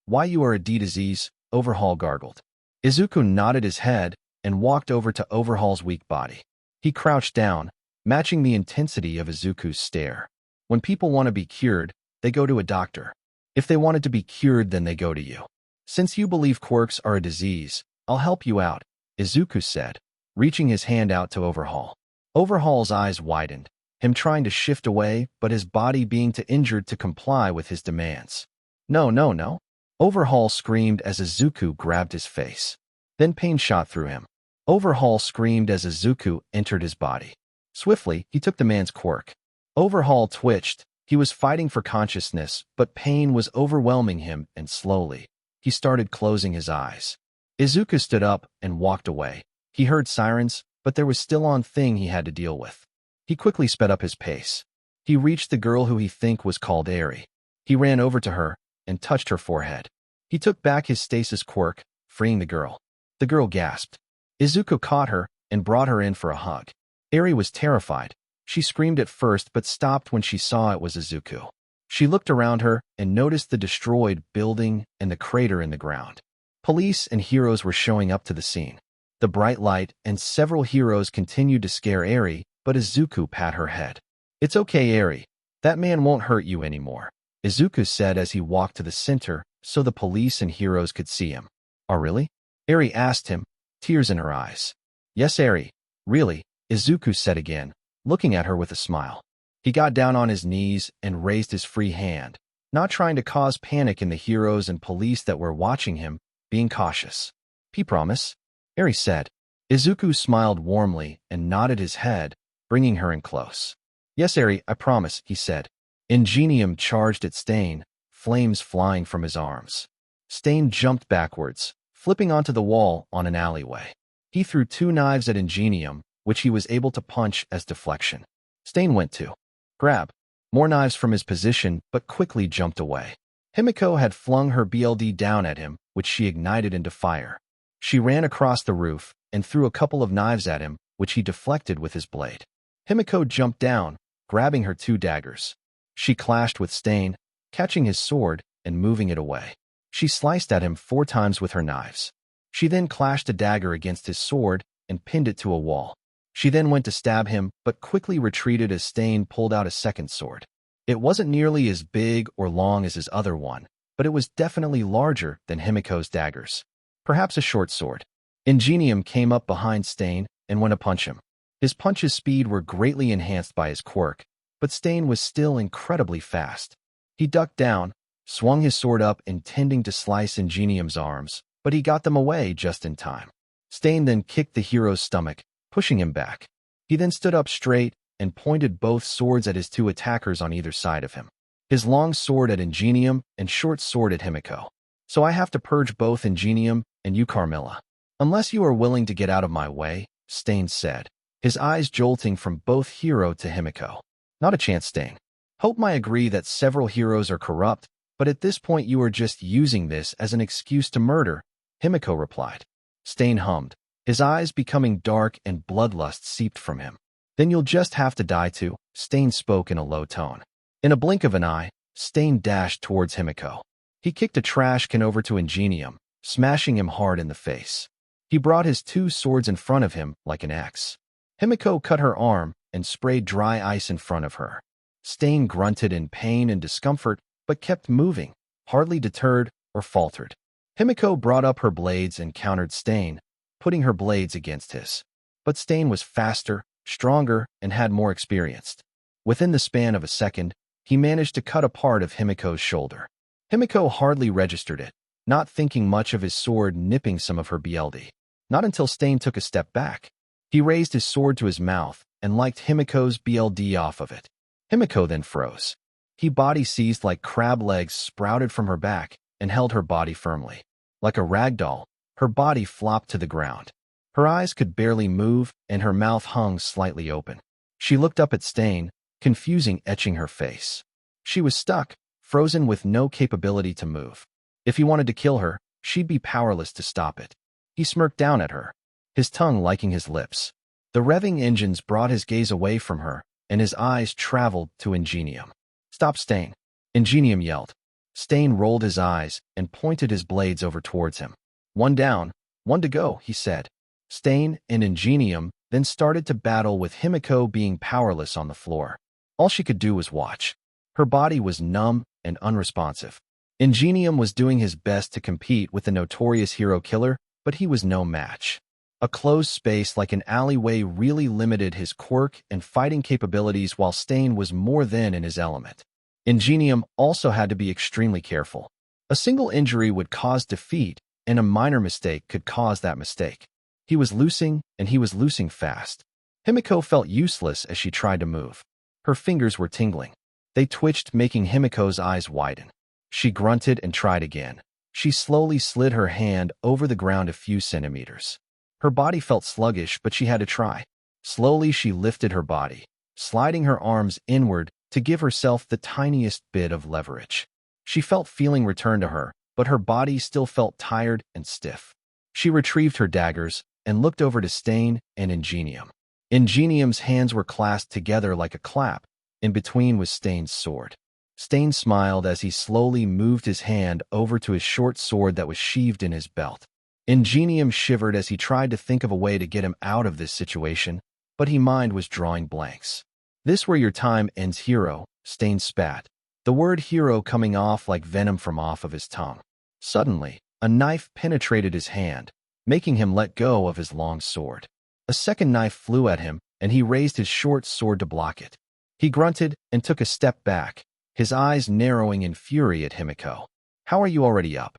Why you are a disease, Overhaul gargled. Izuku nodded his head and walked over to Overhaul's weak body. He crouched down, matching the intensity of Izuku's stare. When people want to be cured, they go to a doctor. If they wanted to be cured, then they go to you. Since you believe quirks are a disease, I'll help you out, Izuku said, reaching his hand out to Overhaul. Overhaul's eyes widened, him trying to shift away, but his body being too injured to comply with his demands. No. Overhaul screamed as Izuku grabbed his face. Then pain shot through him. Overhaul screamed as Izuku entered his body. Swiftly, he took the man's quirk. Overhaul twitched. He was fighting for consciousness, but pain was overwhelming him, and slowly, he started closing his eyes. Izuku stood up and walked away. He heard sirens, but there was still one thing he had to deal with. He quickly sped up his pace. He reached the girl who he think was called Eri. He ran over to her and touched her forehead. He took back his stasis quirk, freeing the girl. The girl gasped. Izuku caught her and brought her in for a hug. Eri was terrified. She screamed at first but stopped when she saw it was Izuku. She looked around her and noticed the destroyed building and the crater in the ground. Police and heroes were showing up to the scene. The bright light and several heroes continued to scare Eri, but Izuku pat her head. It's okay, Eri. That man won't hurt you anymore, Izuku said as he walked to the center so the police and heroes could see him. Oh, really? Eri asked him, tears in her eyes. Yes, Eri. Really, Izuku said again, looking at her with a smile. He got down on his knees and raised his free hand, not trying to cause panic in the heroes and police that were watching him, being cautious. He promise? Eri said. Izuku smiled warmly and nodded his head, bringing her in close. Yes, Eri, I promise, he said. Ingenium charged at Stain, flames flying from his arms. Stain jumped backwards, flipping onto the wall on an alleyway. He threw 2 knives at Ingenium, which he was able to punch as deflection. Stain went to grab more knives from his position, but quickly jumped away. Himiko had flung her BLD down at him, which she ignited into fire. She ran across the roof and threw a couple of knives at him, which he deflected with his blade. Himiko jumped down, grabbing her 2 daggers. She clashed with Stain, catching his sword and moving it away. She sliced at him 4 times with her knives. She then clashed a dagger against his sword and pinned it to a wall. She then went to stab him, but quickly retreated as Stain pulled out a second sword. It wasn't nearly as big or long as his other one, but it was definitely larger than Himiko's daggers. Perhaps a short sword. Ingenium came up behind Stain and went to punch him. His punch's speed were greatly enhanced by his quirk, but Stain was still incredibly fast. He ducked down, swung his sword up intending to slice Ingenium's arms, but he got them away just in time. Stain then kicked the hero's stomach, pushing him back. He then stood up straight and pointed both swords at his 2 attackers on either side of him. his long sword at Ingenium and short sword at Himiko. So I have to purge both Ingenium and you, Carmilla. Unless you are willing to get out of my way, Stain said, his eyes jolting from both Hero to Himiko. Not a chance, Stain. Hope might agree that several heroes are corrupt, but at this point you are just using this as an excuse to murder, Himiko replied. Stain hummed, his eyes becoming dark and bloodlust seeped from him. Then you'll just have to die too, Stain spoke in a low tone. In a blink of an eye, Stain dashed towards Himiko. He kicked a trash can over to Ingenium, smashing him hard in the face. He brought his two swords in front of him like an axe. Himiko cut her arm and sprayed dry ice in front of her. Stain grunted in pain and discomfort, but kept moving, hardly deterred or faltered. Himiko brought up her blades and countered Stain, putting her blades against his. But Stain was faster, stronger, and had more experience. Within the span of a second, he managed to cut a part of Himiko's shoulder. Himiko hardly registered it, not thinking much of his sword nipping some of her BLD. Not until Stain took a step back. He raised his sword to his mouth and liked Himiko's BLD off of it. Himiko then froze. Her body seized like crab legs sprouted from her back and held her body firmly. Like a rag doll, her body flopped to the ground. Her eyes could barely move and her mouth hung slightly open. She looked up at Stain, confusing etching her face. She was stuck, frozen with no capability to move. If he wanted to kill her, she'd be powerless to stop it. He smirked down at her, his tongue licking his lips. The revving engines brought his gaze away from her, and his eyes traveled to Ingenium. Stop, Stain, Ingenium yelled. Stain rolled his eyes and pointed his blades over towards him. One down, one to go, he said. Stain and Ingenium then started to battle with Himiko being powerless on the floor. All she could do was watch. Her body was numb and unresponsive. Ingenium was doing his best to compete with the notorious hero killer, but he was no match. A closed space like an alleyway really limited his quirk and fighting capabilities, while Stain was more than in his element. Ingenium also had to be extremely careful. A single injury would cause defeat, and a minor mistake could cause that mistake. He was losing, and he was losing fast. Himiko felt useless as she tried to move. Her fingers were tingling. They twitched, making Himiko's eyes widen. She grunted and tried again. She slowly slid her hand over the ground a few centimeters. Her body felt sluggish, but she had to try. Slowly she lifted her body, sliding her arms inward to give herself the tiniest bit of leverage. She felt feeling return to her, but her body still felt tired and stiff. She retrieved her daggers and looked over to Stain and Ingenium. Ingenium's hands were clasped together like a clap. In between was Stain's sword. Stain smiled as he slowly moved his hand over to his short sword that was sheathed in his belt. Ingenium shivered as he tried to think of a way to get him out of this situation, but his mind was drawing blanks. This where your time ends, hero, Stain spat, the word hero coming off like venom from off of his tongue. Suddenly, a knife penetrated his hand, making him let go of his long sword. A second knife flew at him, and he raised his short sword to block it. He grunted and took a step back, his eyes narrowing in fury at Himiko. How are you already up?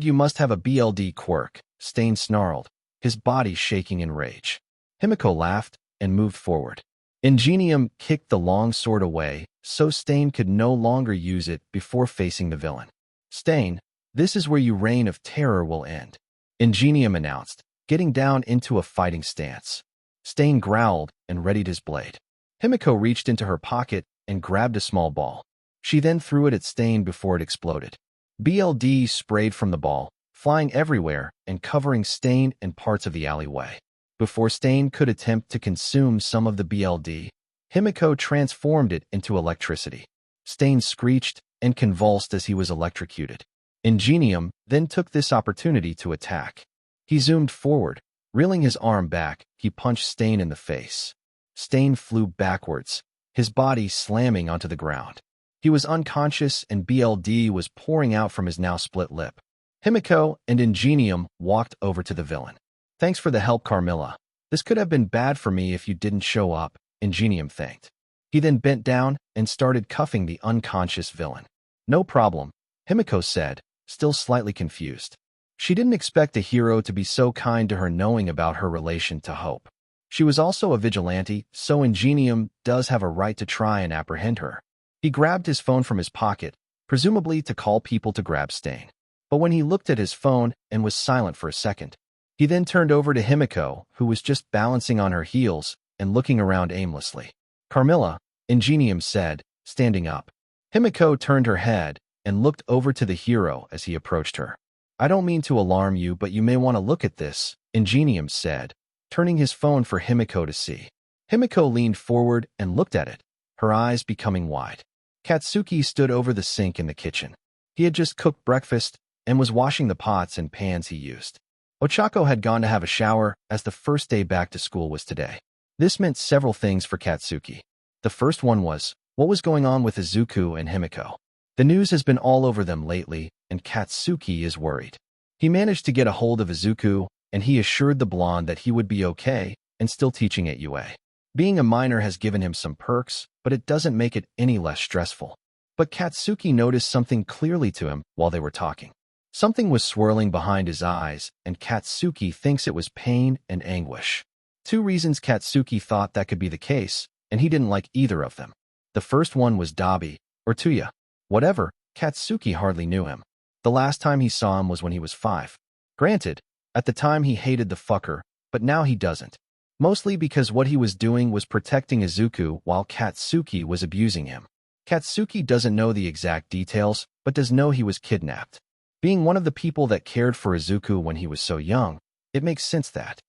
You must have a BLD quirk, Stain snarled, his body shaking in rage. Himiko laughed and moved forward. Ingenium kicked the long sword away so Stain could no longer use it before facing the villain. Stain, this is where your reign of terror will end, Ingenium announced, getting down into a fighting stance. Stain growled and readied his blade. Himiko reached into her pocket and grabbed a small ball. She then threw it at Stain before it exploded. BLD sprayed from the ball, flying everywhere and covering Stain and parts of the alleyway. Before Stain could attempt to consume some of the BLD, Himiko transformed it into electricity. Stain screeched and convulsed as he was electrocuted. Ingenium then took this opportunity to attack. He zoomed forward, reeling his arm back. He punched Stain in the face. Stain flew backwards, his body slamming onto the ground. He was unconscious and BLD was pouring out from his now split lip. Himiko and Ingenium walked over to the villain. Thanks for the help, Carmilla. This could have been bad for me if you didn't show up, Ingenium thanked. He then bent down and started cuffing the unconscious villain. No problem, Himiko said, still slightly confused. She didn't expect a hero to be so kind to her, knowing about her relation to Hope. She was also a vigilante, so Ingenium does have a right to try and apprehend her. He grabbed his phone from his pocket, presumably to call people to grab Stain. But when he looked at his phone and was silent for a second, he then turned over to Himiko, who was just balancing on her heels and looking around aimlessly. "Carmilla," Ingenium said, standing up. Himiko turned her head and looked over to the hero as he approached her. "I don't mean to alarm you, but you may want to look at this," Ingenium said, turning his phone for Himiko to see. Himiko leaned forward and looked at it, her eyes becoming wide. Katsuki stood over the sink in the kitchen. He had just cooked breakfast and was washing the pots and pans he used. Ochako had gone to have a shower as the first day back to school was today. This meant several things for Katsuki. The first one was, what was going on with Izuku and Himiko? The news has been all over them lately, and Katsuki is worried. He managed to get a hold of Izuku, and he assured the blonde that he would be okay and still teaching at UA. Being a minor has given him some perks, but it doesn't make it any less stressful. But Katsuki noticed something clearly to him while they were talking. Something was swirling behind his eyes, and Katsuki thinks it was pain and anguish. Two reasons Katsuki thought that could be the case, and he didn't like either of them. The first one was Dabi, or Tuya. Whatever, Katsuki hardly knew him. The last time he saw him was when he was 5. Granted, at the time he hated the fucker, but now he doesn't. Mostly because what he was doing was protecting Izuku while Katsuki was abusing him. Katsuki doesn't know the exact details, but does know he was kidnapped. Being one of the people that cared for Izuku when he was so young, it makes sense that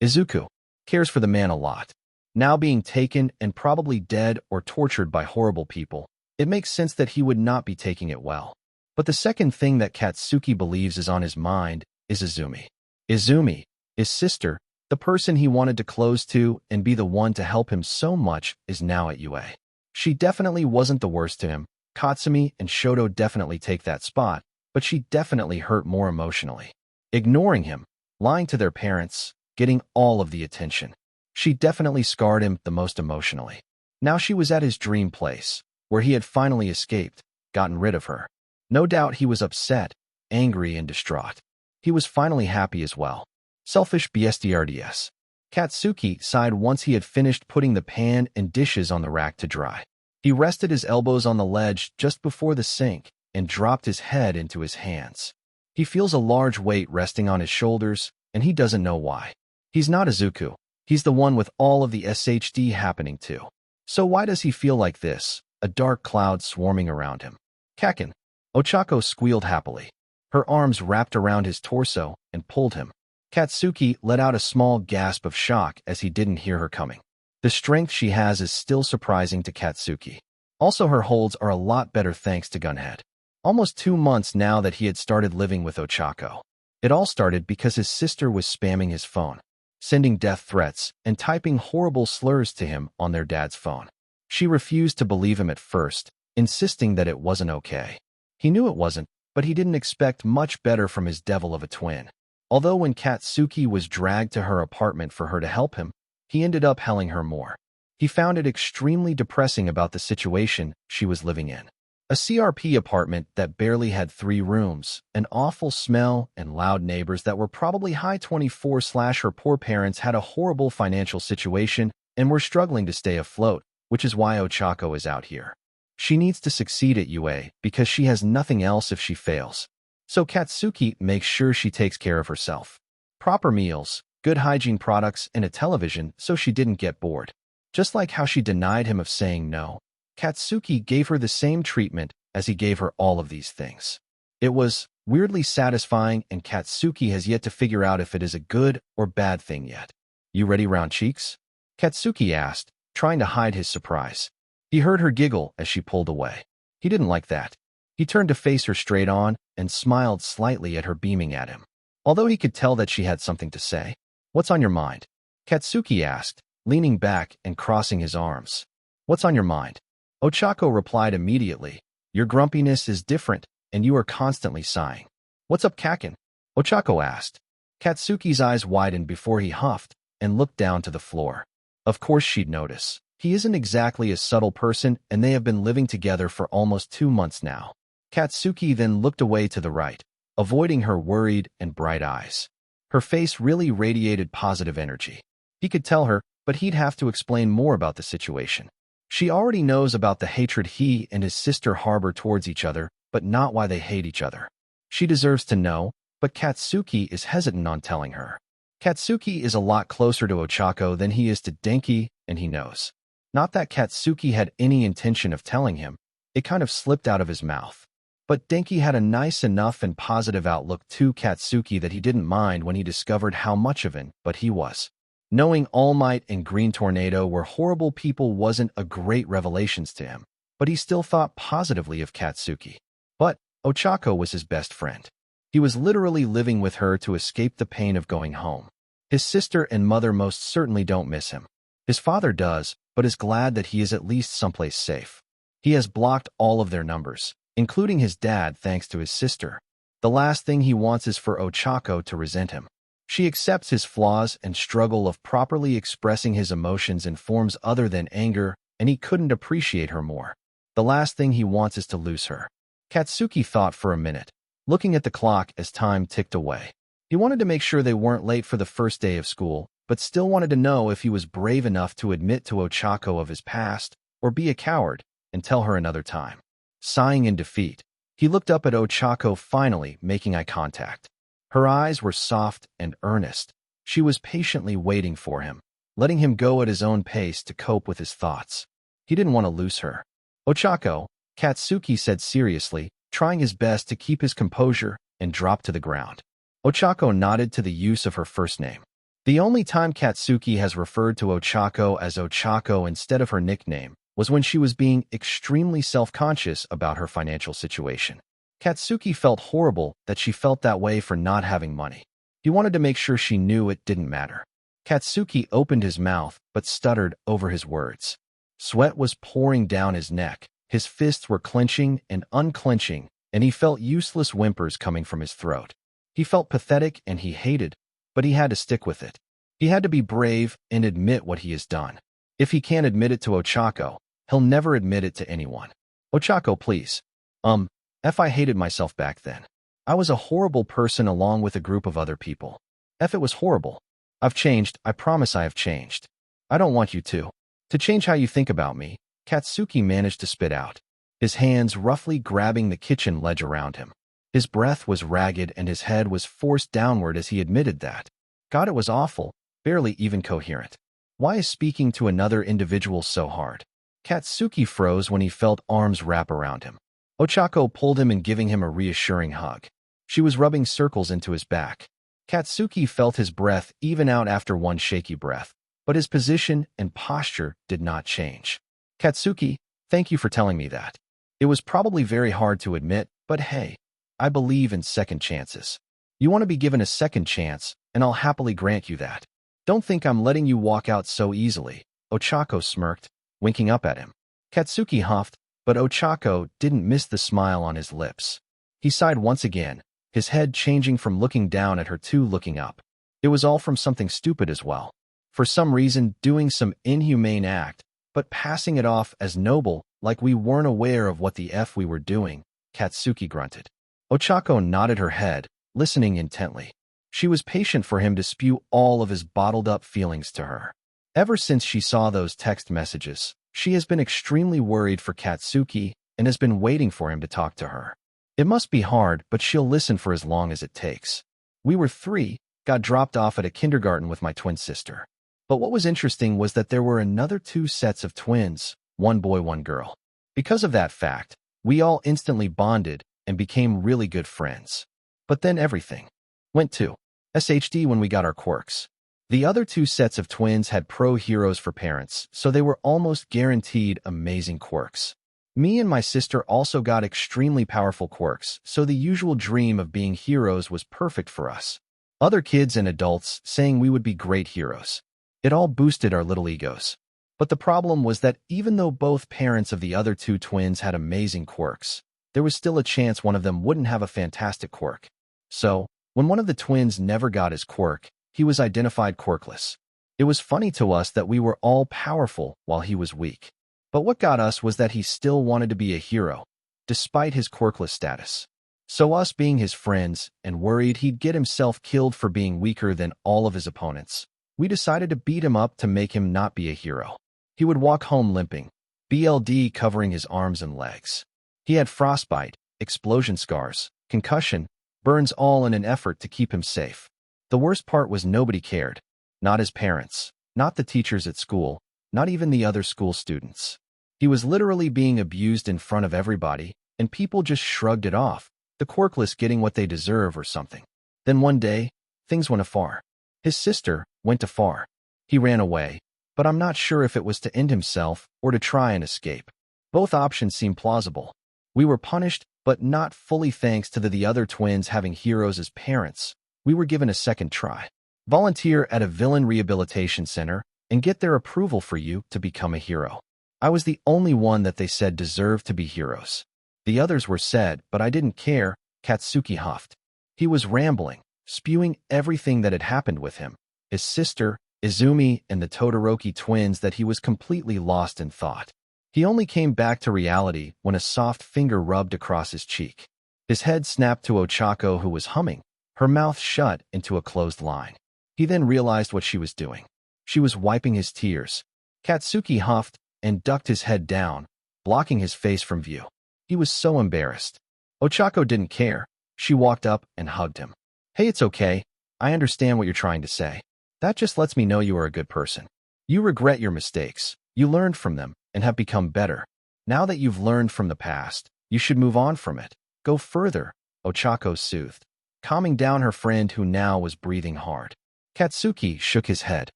Izuku cares for the man a lot. Now being taken and probably dead or tortured by horrible people, it makes sense that he would not be taking it well. But the second thing that Katsuki believes is on his mind is Izumi. Izumi, his sister, the person he wanted to close to and be the one to help him so much, is now at UA. She definitely wasn't the worst to him. Katsumi and Shoto definitely take that spot, but she definitely hurt more emotionally. Ignoring him, lying to their parents, getting all of the attention. She definitely scarred him the most emotionally. Now she was at his dream place, where he had finally escaped, gotten rid of her. No doubt he was upset, angry, and distraught. He was finally happy as well. Selfish BSDRDS. Katsuki sighed once he had finished putting the pan and dishes on the rack to dry. He rested his elbows on the ledge just before the sink and dropped his head into his hands. He feels a large weight resting on his shoulders, and he doesn't know why. He's not Izuku. He's the one with all of the SHD happening too. So why does he feel like this, a dark cloud swarming around him? Kakin. Ochako squealed happily. Her arms wrapped around his torso and pulled him. Katsuki let out a small gasp of shock as he didn't hear her coming. The strength she has is still surprising to Katsuki. Also, her holds are a lot better thanks to Gunhead. Almost 2 months now that he had started living with Ochako. It all started because his sister was spamming his phone, sending death threats and typing horrible slurs to him on their dad's phone. She refused to believe him at first, insisting that it wasn't okay. He knew it wasn't, but he didn't expect much better from his devil of a twin. Although when Katsuki was dragged to her apartment for her to help him, he ended up helling her more. He found it extremely depressing about the situation she was living in. A CRP apartment that barely had 3 rooms, an awful smell, and loud neighbors that were probably high 24/ her poor parents had a horrible financial situation and were struggling to stay afloat, which is why Ochako is out here. She needs to succeed at UA because she has nothing else if she fails. So Katsuki makes sure she takes care of herself. Proper meals, good hygiene products, and a television so she didn't get bored. Just like how she denied him of saying no, Katsuki gave her the same treatment as he gave her all of these things. It was weirdly satisfying, and Katsuki has yet to figure out if it is a good or bad thing yet. "You ready, round cheeks?" Katsuki asked, trying to hide his surprise. He heard her giggle as she pulled away. He didn't like that. He turned to face her straight on and smiled slightly at her beaming at him. Although he could tell that she had something to say. "What's on your mind?" Katsuki asked, leaning back and crossing his arms. "What's on your mind?" Ochako replied immediately. "Your grumpiness is different, and you are constantly sighing." "What's up, Kakin?" Ochako asked. Katsuki's eyes widened before he huffed and looked down to the floor. Of course she'd notice. He isn't exactly a subtle person, and they have been living together for almost 2 months now. Katsuki then looked away to the right, avoiding her worried and bright eyes. Her face really radiated positive energy. He could tell her, but he'd have to explain more about the situation. She already knows about the hatred he and his sister harbor towards each other, but not why they hate each other. She deserves to know, but Katsuki is hesitant on telling her. Katsuki is a lot closer to Ochako than he is to Denki, and he knows. Not that Katsuki had any intention of telling him, it kind of slipped out of his mouth. But Denki had a nice enough and positive outlook to Katsuki that he didn't mind when he discovered how much of an but he was. Knowing All Might and Green Tornado were horrible people wasn't a great revelation to him, but he still thought positively of Katsuki. But Ochako was his best friend. He was literally living with her to escape the pain of going home. His sister and mother most certainly don't miss him. His father does, but is glad that he is at least someplace safe. He has blocked all of their numbers, including his dad thanks to his sister. The last thing he wants is for Ochako to resent him. She accepts his flaws and struggle of properly expressing his emotions in forms other than anger, and he couldn't appreciate her more. The last thing he wants is to lose her. Katsuki thought for a minute, looking at the clock as time ticked away. He wanted to make sure they weren't late for the first day of school, but still wanted to know if he was brave enough to admit to Ochako of his past, or be a coward and tell her another time. Sighing in defeat, he looked up at Ochako, finally making eye contact. Her eyes were soft and earnest. She was patiently waiting for him, letting him go at his own pace to cope with his thoughts. He didn't want to lose her. Ochako, Katsuki said seriously, trying his best to keep his composure, and dropped to the ground. Ochako nodded to the use of her first name. The only time Katsuki has referred to Ochako as Ochako instead of her nickname was when she was being extremely self-conscious about her financial situation. Katsuki felt horrible that she felt that way for not having money. He wanted to make sure she knew it didn't matter. Katsuki opened his mouth but stuttered over his words. Sweat was pouring down his neck, his fists were clenching and unclenching, and he felt useless whimpers coming from his throat. He felt pathetic and he hated, but he had to stick with it. He had to be brave and admit what he has done. If he can't admit it to Ochako, he'll never admit it to anyone. Ochako, please. I hated myself back then. I was a horrible person along with a group of other people. It was horrible. I've changed, I promise I have changed. I don't want you to change how you think about me, Katsuki managed to spit out, his hands roughly grabbing the kitchen ledge around him. His breath was ragged and his head was forced downward as he admitted that. God, it was awful, barely even coherent. Why is speaking to another individual so hard? Katsuki froze when he felt arms wrap around him. Ochako pulled him and giving him a reassuring hug. She was rubbing circles into his back. Katsuki felt his breath even out after one shaky breath, but his position and posture did not change. Katsuki, thank you for telling me that. It was probably very hard to admit, but hey, I believe in second chances. You want to be given a second chance, and I'll happily grant you that. Don't think I'm letting you walk out so easily, Ochako smirked, winking up at him. Katsuki huffed, but Ochako didn't miss the smile on his lips. He sighed once again, his head changing from looking down at her to looking up. It was all from something stupid as well. For some reason, doing some inhumane act, but passing it off as noble, like we weren't aware of what the F we were doing, Katsuki grunted. Ochako nodded her head, listening intently. She was patient for him to spew all of his bottled-up feelings to her. Ever since she saw those text messages, she has been extremely worried for Katsuki and has been waiting for him to talk to her. It must be hard, but she'll listen for as long as it takes. We were 3, got dropped off at a kindergarten with my twin sister. But what was interesting was that there were another 2 sets of twins, 1 boy, 1 girl. Because of that fact, we all instantly bonded and became really good friends. But then everything went to SHD when we got our quirks. The other 2 sets of twins had pro heroes for parents, so they were almost guaranteed amazing quirks. Me and my sister also got extremely powerful quirks, so the usual dream of being heroes was perfect for us. Other kids and adults saying we would be great heroes. It all boosted our little egos. But the problem was that even though both parents of the other 2 twins had amazing quirks, there was still a chance one of them wouldn't have a fantastic quirk. So, when one of the twins never got his quirk, he was identified quirkless. It was funny to us that we were all powerful while he was weak. But what got us was that he still wanted to be a hero, despite his quirkless status. So us being his friends and worried he'd get himself killed for being weaker than all of his opponents, we decided to beat him up to make him not be a hero. He would walk home limping, BLD covering his arms and legs. He had frostbite, explosion scars, concussion, burns all in an effort to keep him safe. The worst part was nobody cared. Not his parents, not the teachers at school, not even the other school students. He was literally being abused in front of everybody, and people just shrugged it off, the Quirkless getting what they deserve or something. Then one day, things went afar. His sister went afar. He ran away, but I'm not sure if it was to end himself or to try and escape. Both options seem plausible. We were punished, but not fully thanks to the other twins having heroes as parents. We were given a second try. Volunteer at a villain rehabilitation center and get their approval for you to become a hero. I was the only one that they said deserved to be heroes. The others were said, but I didn't care, Katsuki huffed. He was rambling, spewing everything that had happened with him, his sister, Izumi, and the Todoroki twins that he was completely lost in thought. He only came back to reality when a soft finger rubbed across his cheek. His head snapped to Ochako, who was humming, her mouth shut into a closed line. He then realized what she was doing. She was wiping his tears. Katsuki huffed and ducked his head down, blocking his face from view. He was so embarrassed. Ochako didn't care. She walked up and hugged him. Hey, it's okay. I understand what you're trying to say. That just lets me know you are a good person. You regret your mistakes. You learned from them and have become better. Now that you've learned from the past, you should move on from it. Go further, Ochako soothed, calming down her friend who now was breathing hard. Katsuki shook his head.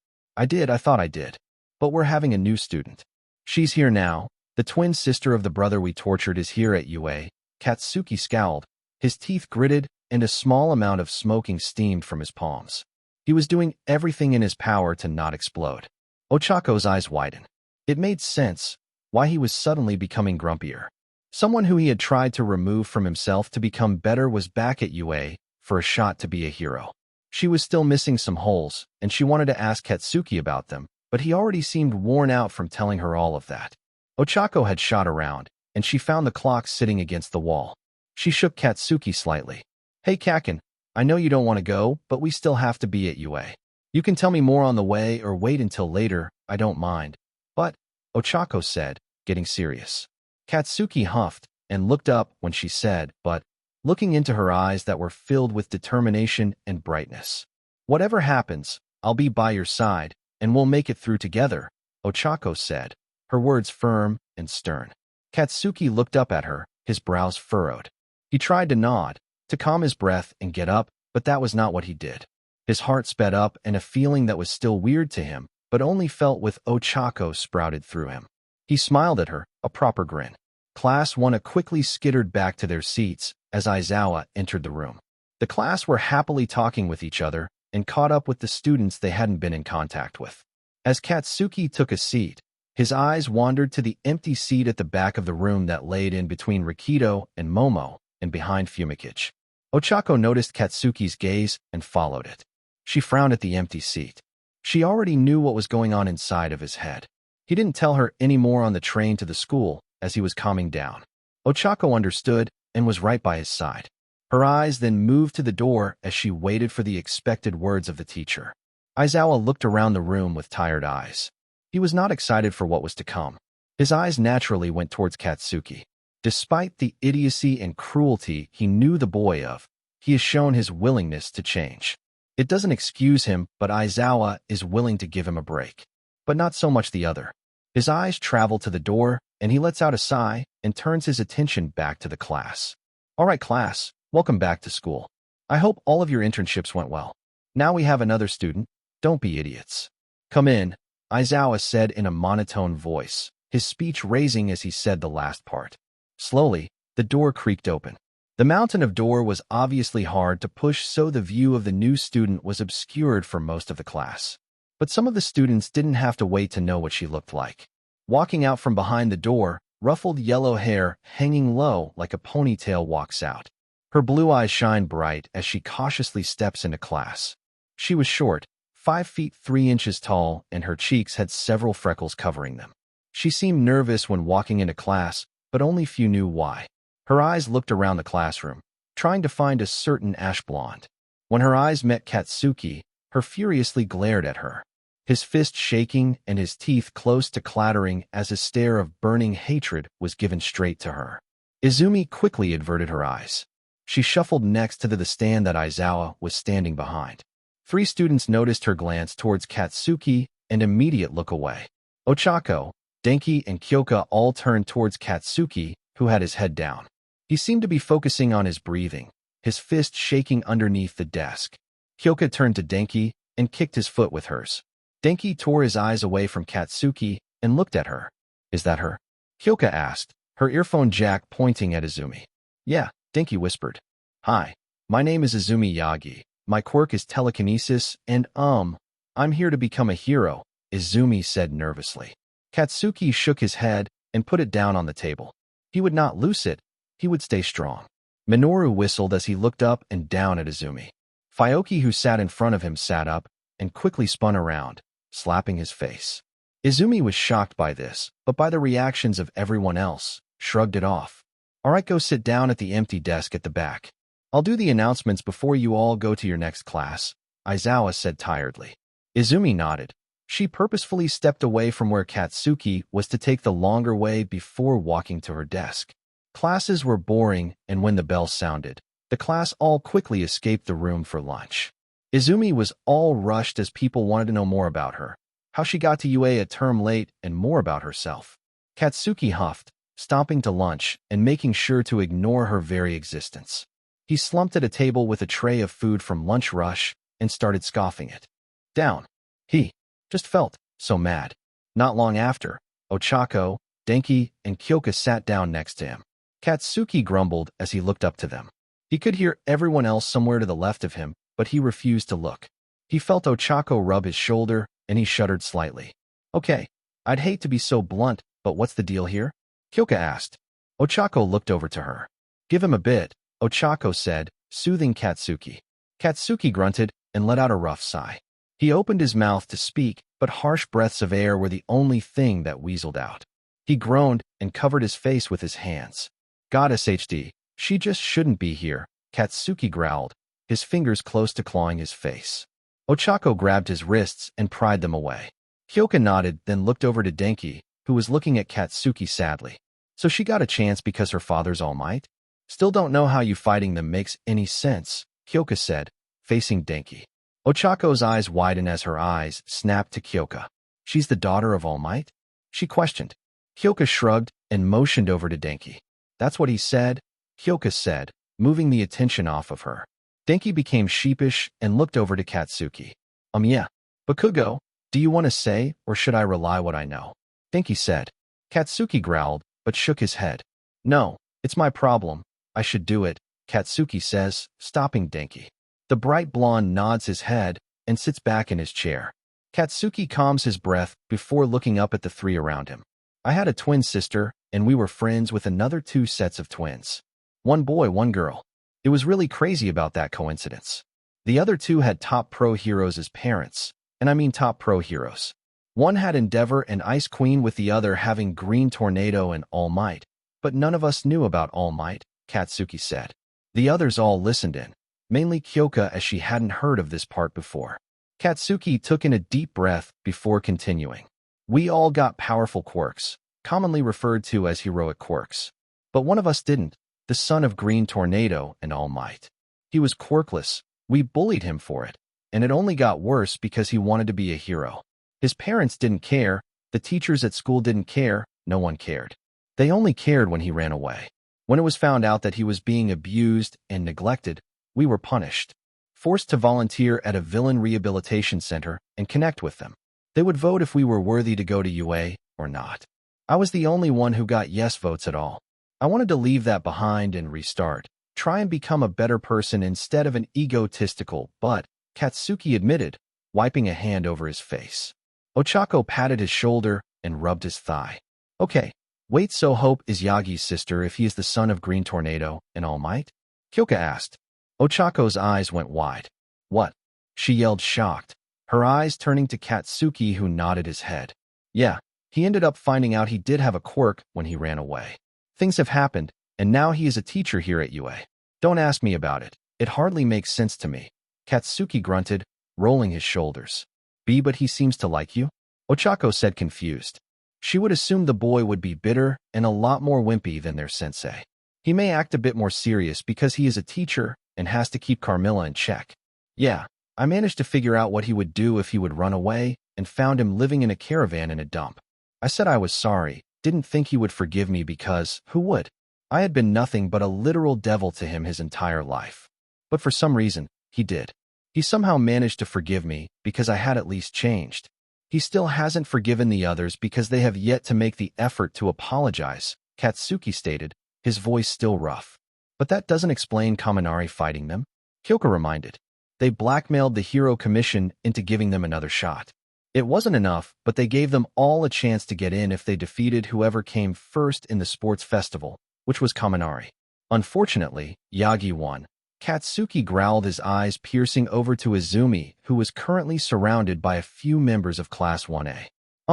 I thought I did. But we're having a new student. She's here now. The twin sister of the brother we tortured is here at UA. Katsuki scowled, his teeth gritted, and a small amount of smoking steamed from his palms. He was doing everything in his power to not explode. Ochako's eyes widened. It made sense why he was suddenly becoming grumpier. Someone who he had tried to remove from himself to become better was back at UA for a shot to be a hero. She was still missing some holes, and she wanted to ask Katsuki about them, but he already seemed worn out from telling her all of that. Ochako had shot around, and she found the clock sitting against the wall. She shook Katsuki slightly. Hey Kaken, I know you don't want to go, but we still have to be at UA. You can tell me more on the way or wait until later, I don't mind. But, Ochako said, getting serious. Katsuki huffed and looked up when she said, but, looking into her eyes that were filled with determination and brightness. Whatever happens, I'll be by your side, and we'll make it through together, Ochako said, her words firm and stern. Katsuki looked up at her, his brows furrowed. He tried to nod, to calm his breath and get up, but that was not what he did. His heart sped up and a feeling that was still weird to him, but only felt with Ochako sprouted through him. He smiled at her, a proper grin. Class 1 quickly skittered back to their seats as Aizawa entered the room. The class were happily talking with each other and caught up with the students they hadn't been in contact with. As Katsuki took a seat, his eyes wandered to the empty seat at the back of the room that laid in between Rikido and Momo and behind Fumikichi. Ochako noticed Katsuki's gaze and followed it. She frowned at the empty seat. She already knew what was going on inside of his head. He didn't tell her any more on the train to the school as he was calming down. Ochako understood and was right by his side. Her eyes then moved to the door as she waited for the expected words of the teacher. Aizawa looked around the room with tired eyes. He was not excited for what was to come. His eyes naturally went towards Katsuki. Despite the idiocy and cruelty he knew the boy of, he has shown his willingness to change. It doesn't excuse him, but Aizawa is willing to give him a break. But not so much the other. His eyes travel to the door, and he lets out a sigh and turns his attention back to the class. All right, class, welcome back to school. I hope all of your internships went well. Now we have another student. Don't be idiots. Come in, Aizawa said in a monotone voice, his speech raising as he said the last part. Slowly, the door creaked open. The mountain of door was obviously hard to push, so the view of the new student was obscured for most of the class. But some of the students didn't have to wait to know what she looked like. Walking out from behind the door, ruffled yellow hair hanging low like a ponytail walks out. Her blue eyes shine bright as she cautiously steps into class. She was short, 5 feet 3 inches tall, and her cheeks had several freckles covering them. She seemed nervous when walking into class, but only few knew why. Her eyes looked around the classroom, trying to find a certain ash blonde. When her eyes met Katsuki, her furiously glared at her. his fist shaking and his teeth close to clattering as a stare of burning hatred was given straight to her. Izumi quickly averted her eyes. She shuffled next to the stand that Aizawa was standing behind. 3 students noticed her glance towards Katsuki and immediate look away. Ochako, Denki, and Kyoka all turned towards Katsuki, who had his head down. He seemed to be focusing on his breathing, his fist shaking underneath the desk. Kyoka turned to Denki and kicked his foot with hers. Denki tore his eyes away from Katsuki and looked at her. "Is that her?" Kyoka asked, her earphone jack pointing at Izumi. "Yeah," Denki whispered. "Hi, my name is Izumi Yagi. My quirk is telekinesis and I'm here to become a hero," Izumi said nervously. Katsuki shook his head and put it down on the table. He would not lose it. He would stay strong. Minoru whistled as he looked up and down at Izumi. Fyoki, who sat in front of him, sat up and quickly spun around, slapping his face. Izumi was shocked by this, but by the reactions of everyone else, shrugged it off. "All right, go sit down at the empty desk at the back. I'll do the announcements before you all go to your next class," Aizawa said tiredly. Izumi nodded. She purposefully stepped away from where Katsuki was to take the longer way before walking to her desk. Classes were boring, and when the bell sounded, the class all quickly escaped the room for lunch. Izumi was all rushed as people wanted to know more about her, how she got to UA a term late, and more about herself. Katsuki huffed, stomping to lunch and making sure to ignore her very existence. He slumped at a table with a tray of food from Lunch Rush and started scoffing it down. He just felt so mad. Not long after, Ochako, Denki, and Kyoka sat down next to him. Katsuki grumbled as he looked up to them. He could hear everyone else somewhere to the left of him, but he refused to look. He felt Ochako rub his shoulder, and he shuddered slightly. "Okay, I'd hate to be so blunt, but what's the deal here?" Kyoka asked. Ochako looked over to her. "Give him a bit," Ochako said, soothing Katsuki. Katsuki grunted and let out a rough sigh. He opened his mouth to speak, but harsh breaths of air were the only thing that weaseled out. He groaned and covered his face with his hands. "Goddess HD, she just shouldn't be here," Katsuki growled, his fingers close to clawing his face. Ochako grabbed his wrists and pried them away. Kyoka nodded, then looked over to Denki, who was looking at Katsuki sadly. "So she got a chance because her father's All Might? Still don't know how you fighting them makes any sense," Kyoka said, facing Denki. Ochako's eyes widened as her eyes snapped to Kyoka. "She's the daughter of All Might?" she questioned. Kyoka shrugged and motioned over to Denki. "That's what he said," Kyoka said, moving the attention off of her. Denki became sheepish and looked over to Katsuki. Yeah. "Bakugo, do you want to say, or should I rely what I know?" Denki said. Katsuki growled, but shook his head. "No, it's my problem. I should do it," Katsuki says, stopping Denki. The bright blonde nods his head and sits back in his chair. Katsuki calms his breath before looking up at the 3 around him. "I had a twin sister, and we were friends with another 2 sets of twins. 1 boy, 1 girl. It was really crazy about that coincidence. The other 2 had top pro heroes as parents, and I mean top pro heroes. One had Endeavor and Ice Queen, with the other having Green Tornado and All Might. But none of us knew about All Might," Katsuki said. The others all listened in, mainly Kyoka, as she hadn't heard of this part before. Katsuki took in a deep breath before continuing. "We all got powerful quirks, commonly referred to as heroic quirks. But one of us didn't, the son of Green Tornado and All Might. He was quirkless. We bullied him for it, and it only got worse because he wanted to be a hero. His parents didn't care, the teachers at school didn't care, no one cared. They only cared when he ran away. When it was found out that he was being abused and neglected, we were punished, forced to volunteer at a villain rehabilitation center and connect with them. They would vote if we were worthy to go to UA or not. I was the only one who got yes votes at all. I wanted to leave that behind and restart, try and become a better person instead of an egotistical, but," Katsuki admitted, wiping a hand over his face. Ochako patted his shoulder and rubbed his thigh. "Okay, wait, so Hope is Yagi's sister if he is the son of Green Tornado and All Might?" Kyoka asked. Ochako's eyes went wide. "What?" she yelled, shocked, her eyes turning to Katsuki, who nodded his head. "Yeah, he ended up finding out he did have a quirk when he ran away. Things have happened, and now he is a teacher here at UA. Don't ask me about it. It hardly makes sense to me," Katsuki grunted, rolling his shoulders. But he seems to like you? Ochako said, confused. She would assume the boy would be bitter and a lot more wimpy than their sensei. He may act a bit more serious because he is a teacher and has to keep Carmilla in check. Yeah, I managed to figure out what he would do if he would run away and found him living in a caravan in a dump. I said I was sorry, didn't think he would forgive me because, who would? I had been nothing but a literal devil to him his entire life. But for some reason, he did. He somehow managed to forgive me because I had at least changed. He still hasn't forgiven the others because they have yet to make the effort to apologize, Katsuki stated, his voice still rough. But that doesn't explain Kaminari fighting them, Kyoka reminded. They blackmailed the Hero Commission into giving them another shot. It wasn't enough, but they gave them all a chance to get in if they defeated whoever came first in the sports festival, which was Kaminari. Unfortunately, Yagi won. Katsuki growled, his eyes piercing over to Izumi, who was currently surrounded by a few members of Class 1A.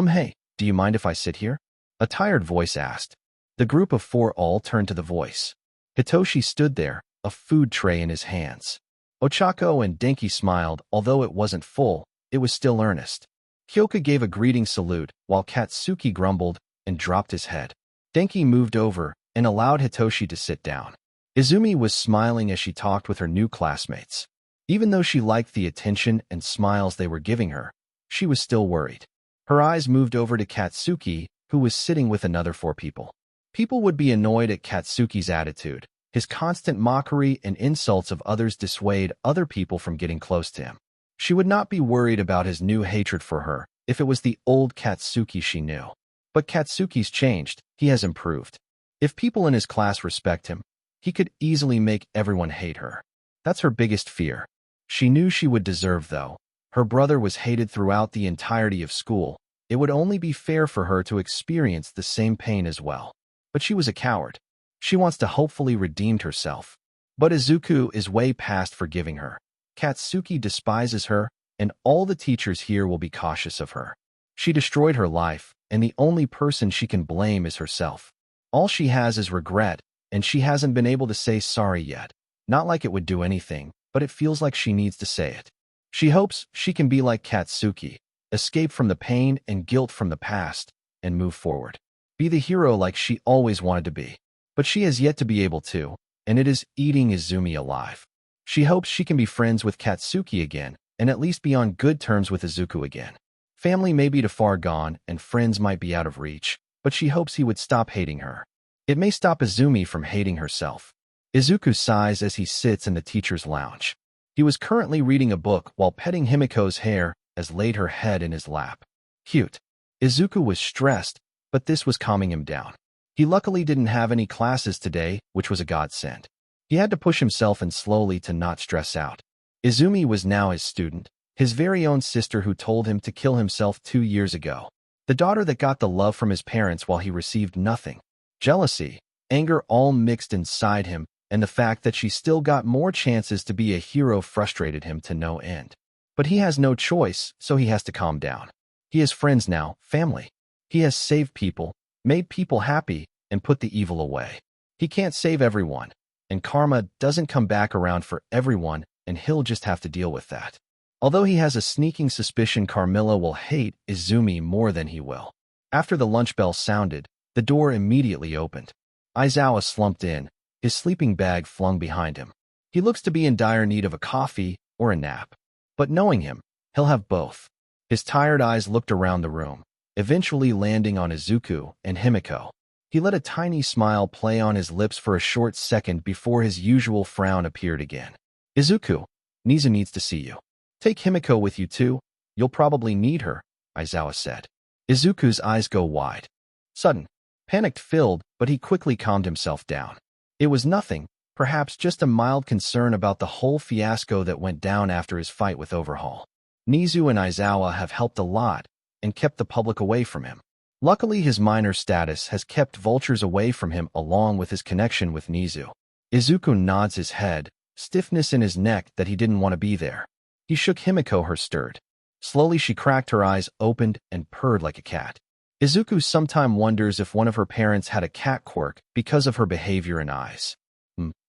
Hey, do you mind if I sit here? A tired voice asked. The group of four all turned to the voice. Hitoshi stood there, a food tray in his hands. Ochako and Denki smiled, although it wasn't full, it was still earnest. Kyoka gave a greeting salute, while Katsuki grumbled and dropped his head. Denki moved over and allowed Hitoshi to sit down. Izumi was smiling as she talked with her new classmates. Even though she liked the attention and smiles they were giving her, she was still worried. Her eyes moved over to Katsuki, who was sitting with another four people. People would be annoyed at Katsuki's attitude. His constant mockery and insults of others dissuade other people from getting close to him. She would not be worried about his new hatred for her if it was the old Katsuki she knew. But Katsuki's changed, he has improved. If people in his class respect him, he could easily make everyone hate her. That's her biggest fear. She knew she would deserve, though. Her brother was hated throughout the entirety of school. It would only be fair for her to experience the same pain as well. But she was a coward. She wants to hopefully redeem herself. But Izuku is way past forgiving her. Katsuki despises her, and all the teachers here will be cautious of her. She destroyed her life, and the only person she can blame is herself. All she has is regret, and she hasn't been able to say sorry yet. Not like it would do anything, but it feels like she needs to say it. She hopes she can be like Katsuki, escape from the pain and guilt from the past, and move forward. Be the hero like she always wanted to be. But she has yet to be able to, and it is eating Izumi alive. She hopes she can be friends with Katsuki again, and at least be on good terms with Izuku again. Family may be too far gone, and friends might be out of reach, but she hopes he would stop hating her. It may stop Izumi from hating herself. Izuku sighs as he sits in the teacher's lounge. He was currently reading a book while petting Himiko's hair as laid her head in his lap. Cute. Izuku was stressed, but this was calming him down. He luckily didn't have any classes today, which was a godsend. He had to push himself and slowly to not stress out. Izumi was now his student, his very own sister who told him to kill himself 2 years ago. The daughter that got the love from his parents while he received nothing. Jealousy, anger all mixed inside him, and the fact that she still got more chances to be a hero frustrated him to no end. But he has no choice, so he has to calm down. He has friends now, family. He has saved people, made people happy, and put the evil away. He can't save everyone, and karma doesn't come back around for everyone, and he'll just have to deal with that. Although he has a sneaking suspicion Carmilla will hate Izumi more than he will. After the lunch bell sounded, the door immediately opened. Aizawa slumped in, his sleeping bag flung behind him. He looks to be in dire need of a coffee or a nap. But knowing him, he'll have both. His tired eyes looked around the room, eventually landing on Izuku and Himiko. He let a tiny smile play on his lips for a short second before his usual frown appeared again. Izuku, Nizu needs to see you. Take Himiko with you too. You'll probably need her, Aizawa said. Izuku's eyes go wide. Sudden, panic-filled, but he quickly calmed himself down. It was nothing, perhaps just a mild concern about the whole fiasco that went down after his fight with Overhaul. Nizu and Aizawa have helped a lot and kept the public away from him. Luckily, his minor status has kept vultures away from him along with his connection with Nizu. Izuku nods his head, stiffness in his neck that he didn't want to be there. He shook Himiko, her stirred. Slowly she cracked her eyes, opened, and purred like a cat. Izuku sometimes wonders if one of her parents had a cat quirk because of her behavior and eyes.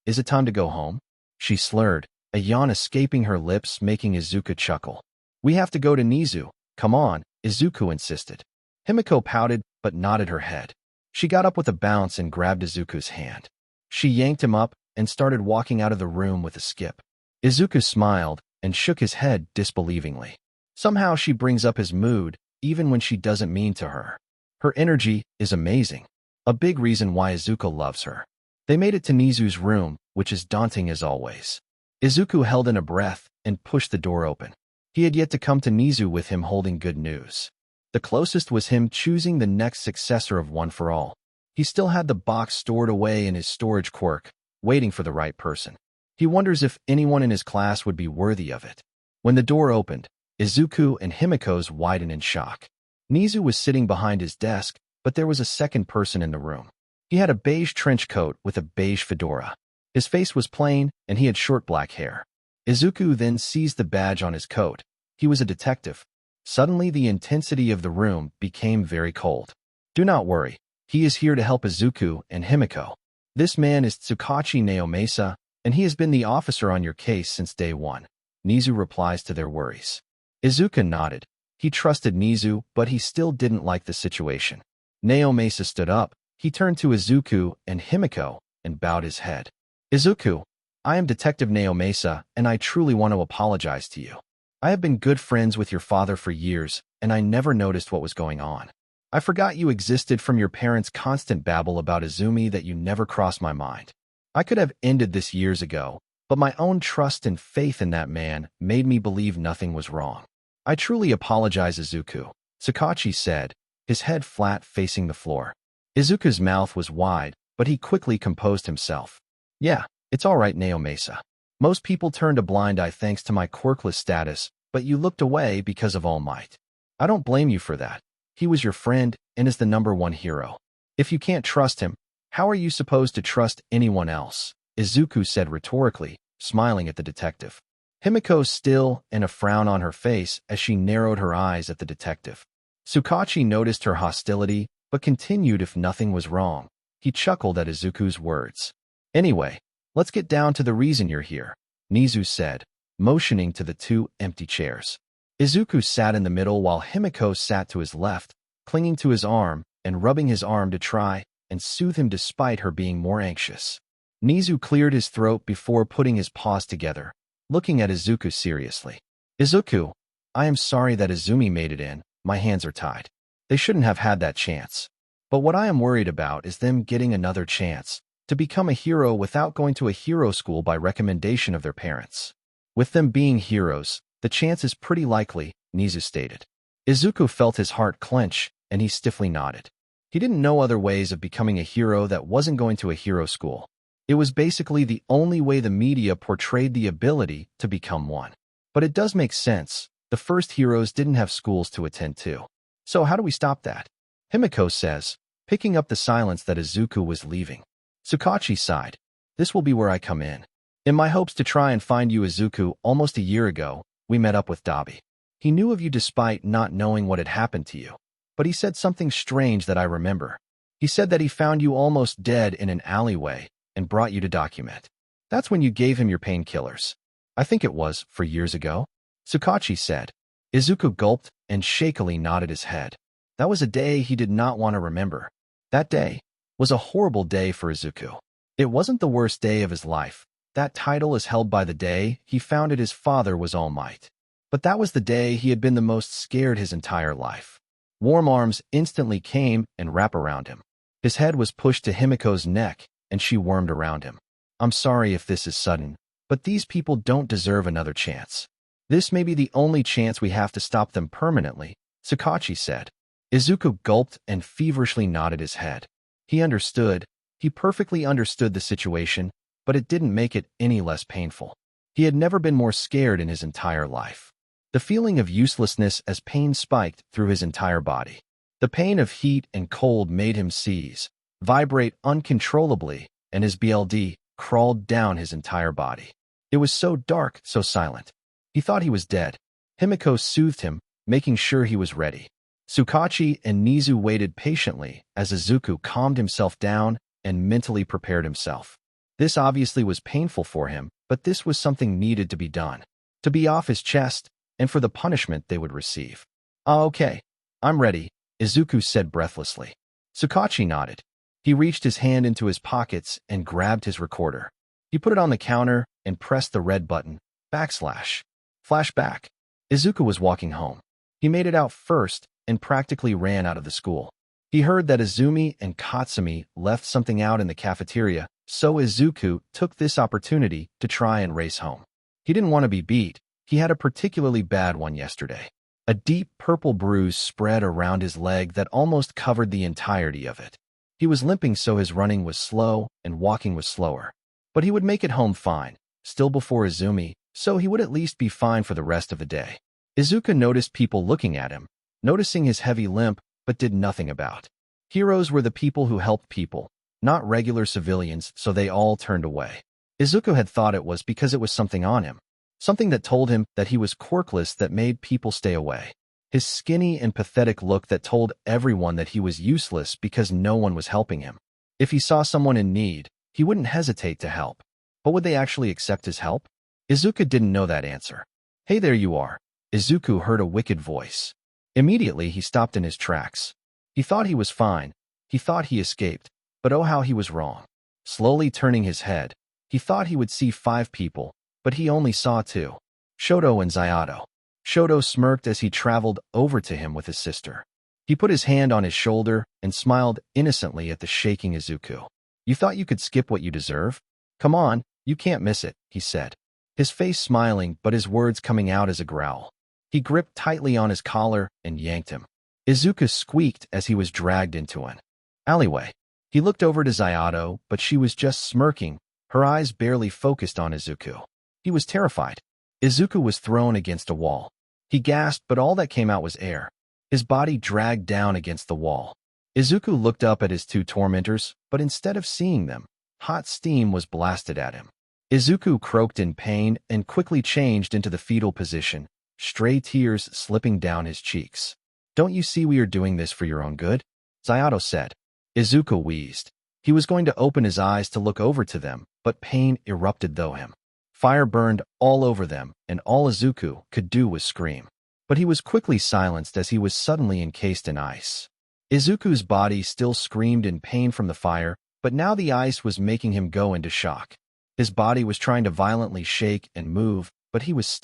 Is it time to go home? She slurred, a yawn escaping her lips making Izuku chuckle. We have to go to Nizu. Come on, Izuku insisted. Himiko pouted but nodded her head. She got up with a bounce and grabbed Izuku's hand. She yanked him up and started walking out of the room with a skip. Izuku smiled and shook his head disbelievingly. Somehow she brings up his mood even when she doesn't mean to her. Her energy is amazing. A big reason why Izuku loves her. They made it to Nizu's room, which is daunting as always. Izuku held in a breath and pushed the door open. He had yet to come to Nizu with him holding good news. The closest was him choosing the next successor of One for All. He still had the box stored away in his storage quirk, waiting for the right person. He wonders if anyone in his class would be worthy of it. When the door opened, Izuku and Himiko's widened in shock. Nizu was sitting behind his desk, but there was a second person in the room. He had a beige trench coat with a beige fedora. His face was plain, and he had short black hair. Izuku then seized the badge on his coat. He was a detective. Suddenly, the intensity of the room became very cold. Do not worry. He is here to help Izuku and Himiko. This man is Tsukachi Naomasa, and he has been the officer on your case since day one. Nizu replies to their worries. Izuku nodded. He trusted Nizu, but he still didn't like the situation. Naomasa stood up. He turned to Izuku and Himiko and bowed his head. Izuku, I am Detective Naomasa, and I truly want to apologize to you. I have been good friends with your father for years, and I never noticed what was going on. I forgot you existed from your parents' constant babble about Izumi that you never crossed my mind. I could have ended this years ago, but my own trust and faith in that man made me believe nothing was wrong. I truly apologize, Izuku, Tsukachi said, his head flat facing the floor. Izuku's mouth was wide, but he quickly composed himself. Yeah, it's all right, Naomasa. Most people turned a blind eye thanks to my quirkless status, but you looked away because of All Might. I don't blame you for that. He was your friend and is the #1 hero. If you can't trust him, how are you supposed to trust anyone else? Izuku said rhetorically, smiling at the detective. Himiko still and a frown on her face as she narrowed her eyes at the detective. Tsukachi noticed her hostility, but continued if nothing was wrong. He chuckled at Izuku's words. Anyway, let's get down to the reason you're here, Nizu said, motioning to the 2 empty chairs. Izuku sat in the middle while Himiko sat to his left, clinging to his arm and rubbing his arm to try and soothe him despite her being more anxious. Nizu cleared his throat before putting his paws together, looking at Izuku seriously. Izuku, I am sorry that Izumi made it in. My hands are tied. They shouldn't have had that chance. But what I am worried about is them getting another chance to become a hero without going to a hero school by recommendation of their parents. With them being heroes, the chance is pretty likely, Nizu stated. Izuku felt his heart clench, and he stiffly nodded. He didn't know other ways of becoming a hero that wasn't going to a hero school. It was basically the only way the media portrayed the ability to become one. But it does make sense. The first heroes didn't have schools to attend to. So how do we stop that? Himiko says, picking up the silence that Izuku was leaving. Tsukachi sighed. This will be where I come in. In my hopes to try and find you, Izuku, almost a year ago, we met up with Dabi. He knew of you despite not knowing what had happened to you. But he said something strange that I remember. He said that he found you almost dead in an alleyway and brought you to document. That's when you gave him your painkillers. I think it was, for years ago, Tsukachi said. Izuku gulped and shakily nodded his head. That was a day he did not want to remember. That day was a horrible day for Izuku. It wasn't the worst day of his life. That title is held by the day he found out his father was All Might. But that was the day he had been the most scared his entire life. Warm arms instantly came and wrapped around him. His head was pushed to Himiko's neck, and she wormed around him. I'm sorry if this is sudden, but these people don't deserve another chance. This may be the only chance we have to stop them permanently, Tsukachi said. Izuku gulped and feverishly nodded his head. He understood. He perfectly understood the situation, but it didn't make it any less painful. He had never been more scared in his entire life. The feeling of uselessness as pain spiked through his entire body. The pain of heat and cold made him seize, vibrate uncontrollably, and his BLD crawled down his entire body. It was so dark, so silent. He thought he was dead. Himiko soothed him, making sure he was ready. Tsukachi and Nizu waited patiently as Izuku calmed himself down and mentally prepared himself. This obviously was painful for him, but this was something needed to be done. To be off his chest, and for the punishment they would receive. "Ah, okay. I'm ready," Izuku said breathlessly. Sakachi nodded. He reached his hand into his pockets and grabbed his recorder. He put it on the counter and pressed the red button, /. Flashback. Izuku was walking home. He made it out first and practically ran out of the school. He heard that Izumi and Katsumi left something out in the cafeteria, so Izuku took this opportunity to try and race home. He didn't want to be beat. He had a particularly bad one yesterday. A deep purple bruise spread around his leg that almost covered the entirety of it. He was limping, so his running was slow and walking was slower. But he would make it home fine, still before Izumi, so he would at least be fine for the rest of the day. Izuku noticed people looking at him, noticing his heavy limp, but did nothing about. Heroes were the people who helped people, not regular civilians, so they all turned away. Izuku had thought it was because it was something on him, something that told him that he was quirkless that made people stay away. His skinny and pathetic look that told everyone that he was useless because no one was helping him. If he saw someone in need, he wouldn't hesitate to help. But would they actually accept his help? Izuku didn't know that answer. "Hey, there you are." Izuku heard a wicked voice. Immediately, he stopped in his tracks. He thought he was fine. He thought he escaped. But oh, how he was wrong. Slowly turning his head, he thought he would see 5 people, but he only saw 2. Shoto and Zayato. Shoto smirked as he traveled over to him with his sister. He put his hand on his shoulder and smiled innocently at the shaking Izuku. "You thought you could skip what you deserve? Come on, you can't miss it," he said. His face smiling, but his words coming out as a growl. He gripped tightly on his collar and yanked him. Izuku squeaked as he was dragged into an alleyway. He looked over to Zayato, but she was just smirking, her eyes barely focused on Izuku. He was terrified. Izuku was thrown against a wall. He gasped, but all that came out was air. His body dragged down against the wall. Izuku looked up at his 2 tormentors, but instead of seeing them, hot steam was blasted at him. Izuku croaked in pain and quickly changed into the fetal position, stray tears slipping down his cheeks. "Don't you see we are doing this for your own good?" Zayato said. Izuku wheezed. He was going to open his eyes to look over to them, but pain erupted through him. Fire burned all over them, and all Izuku could do was scream. But he was quickly silenced as he was suddenly encased in ice. Izuku's body still screamed in pain from the fire, but now the ice was making him go into shock. His body was trying to violently shake and move, but he was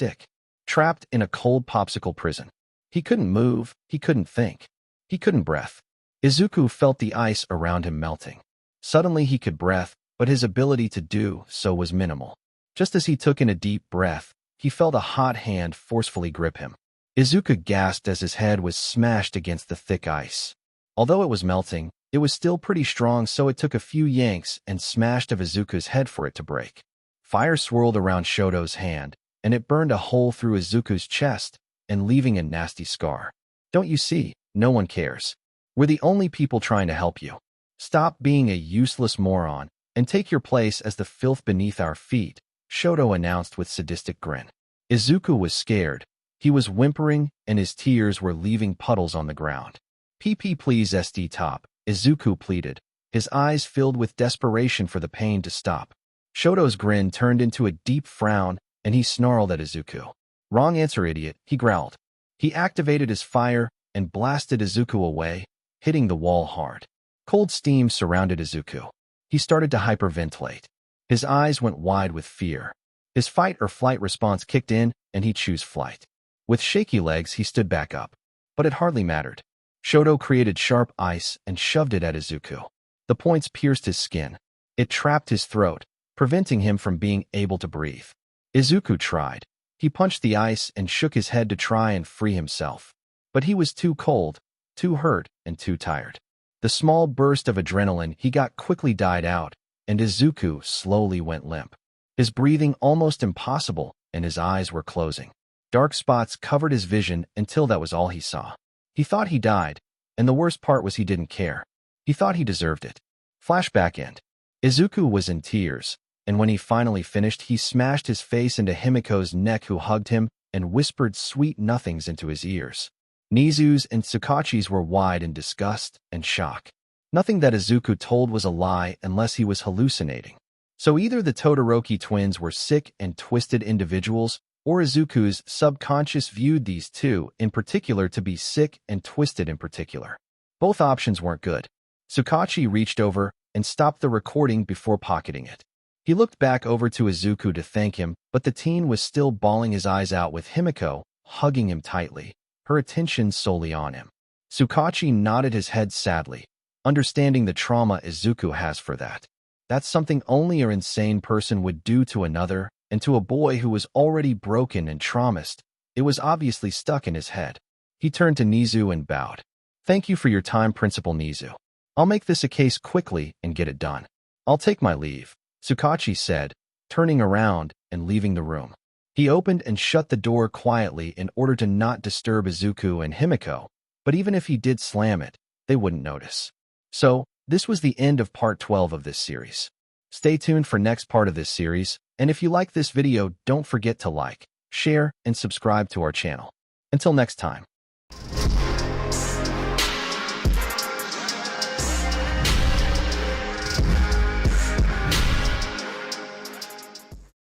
trapped in a cold popsicle prison. He couldn't move, he couldn't think, he couldn't breathe. Izuku felt the ice around him melting. Suddenly he could breathe, but his ability to do so was minimal. Just as he took in a deep breath, he felt a hot hand forcefully grip him. Izuku gasped as his head was smashed against the thick ice. Although it was melting, it was still pretty strong, so it took a few yanks and smashed of Izuku's head for it to break. Fire swirled around Shoto's hand, and it burned a hole through Izuku's chest and leaving a nasty scar. "Don't you see? No one cares. We're the only people trying to help you. Stop being a useless moron and take your place as the filth beneath our feet," Shoto announced with sadistic grin. Izuku was scared. He was whimpering, and his tears were leaving puddles on the ground. "PP please stop," Izuku pleaded, his eyes filled with desperation for the pain to stop. Shoto's grin turned into a deep frown, and he snarled at Izuku. "Wrong answer, idiot," he growled. He activated his fire and blasted Izuku away, hitting the wall hard. Cold steam surrounded Izuku. He started to hyperventilate. His eyes went wide with fear. His fight or flight response kicked in, and he chose flight. With shaky legs, he stood back up. But it hardly mattered. Shoto created sharp ice and shoved it at Izuku. The points pierced his skin. It trapped his throat, preventing him from being able to breathe. Izuku tried. He punched the ice and shook his head to try and free himself. But he was too cold, too hurt, and too tired. The small burst of adrenaline he got quickly died out, and Izuku slowly went limp. His breathing almost impossible, and his eyes were closing. Dark spots covered his vision until that was all he saw. He thought he died, and the worst part was he didn't care. He thought he deserved it. Flashback end. Izuku was in tears, and when he finally finished, he smashed his face into Himiko's neck, who hugged him and whispered sweet nothings into his ears. Nizu's and Sakachi's were wide in disgust and shock. Nothing that Izuku told was a lie unless he was hallucinating. So either the Todoroki twins were sick and twisted individuals, or Izuku's subconscious viewed these two in particular to be sick and twisted in particular. Both options weren't good. Tsukachi reached over and stopped the recording before pocketing it. He looked back over to Izuku to thank him, but the teen was still bawling his eyes out with Himiko hugging him tightly, her attention solely on him. Tsukachi nodded his head sadly, understanding the trauma Izuku has for that. That's something only an insane person would do to another, and to a boy who was already broken and traumatized, it was obviously stuck in his head. He turned to Nizu and bowed. Thank you for your time, Principal Nizu. I'll make this a case quickly and get it done. I'll take my leave, Tsukachi said, turning around and leaving the room. He opened and shut the door quietly in order to not disturb Izuku and Himiko, but even if he did slam it, they wouldn't notice. So, this was the end of part 12 of this series. Stay tuned for next part of this series, and if you like this video, don't forget to like, share, and subscribe to our channel. Until next time.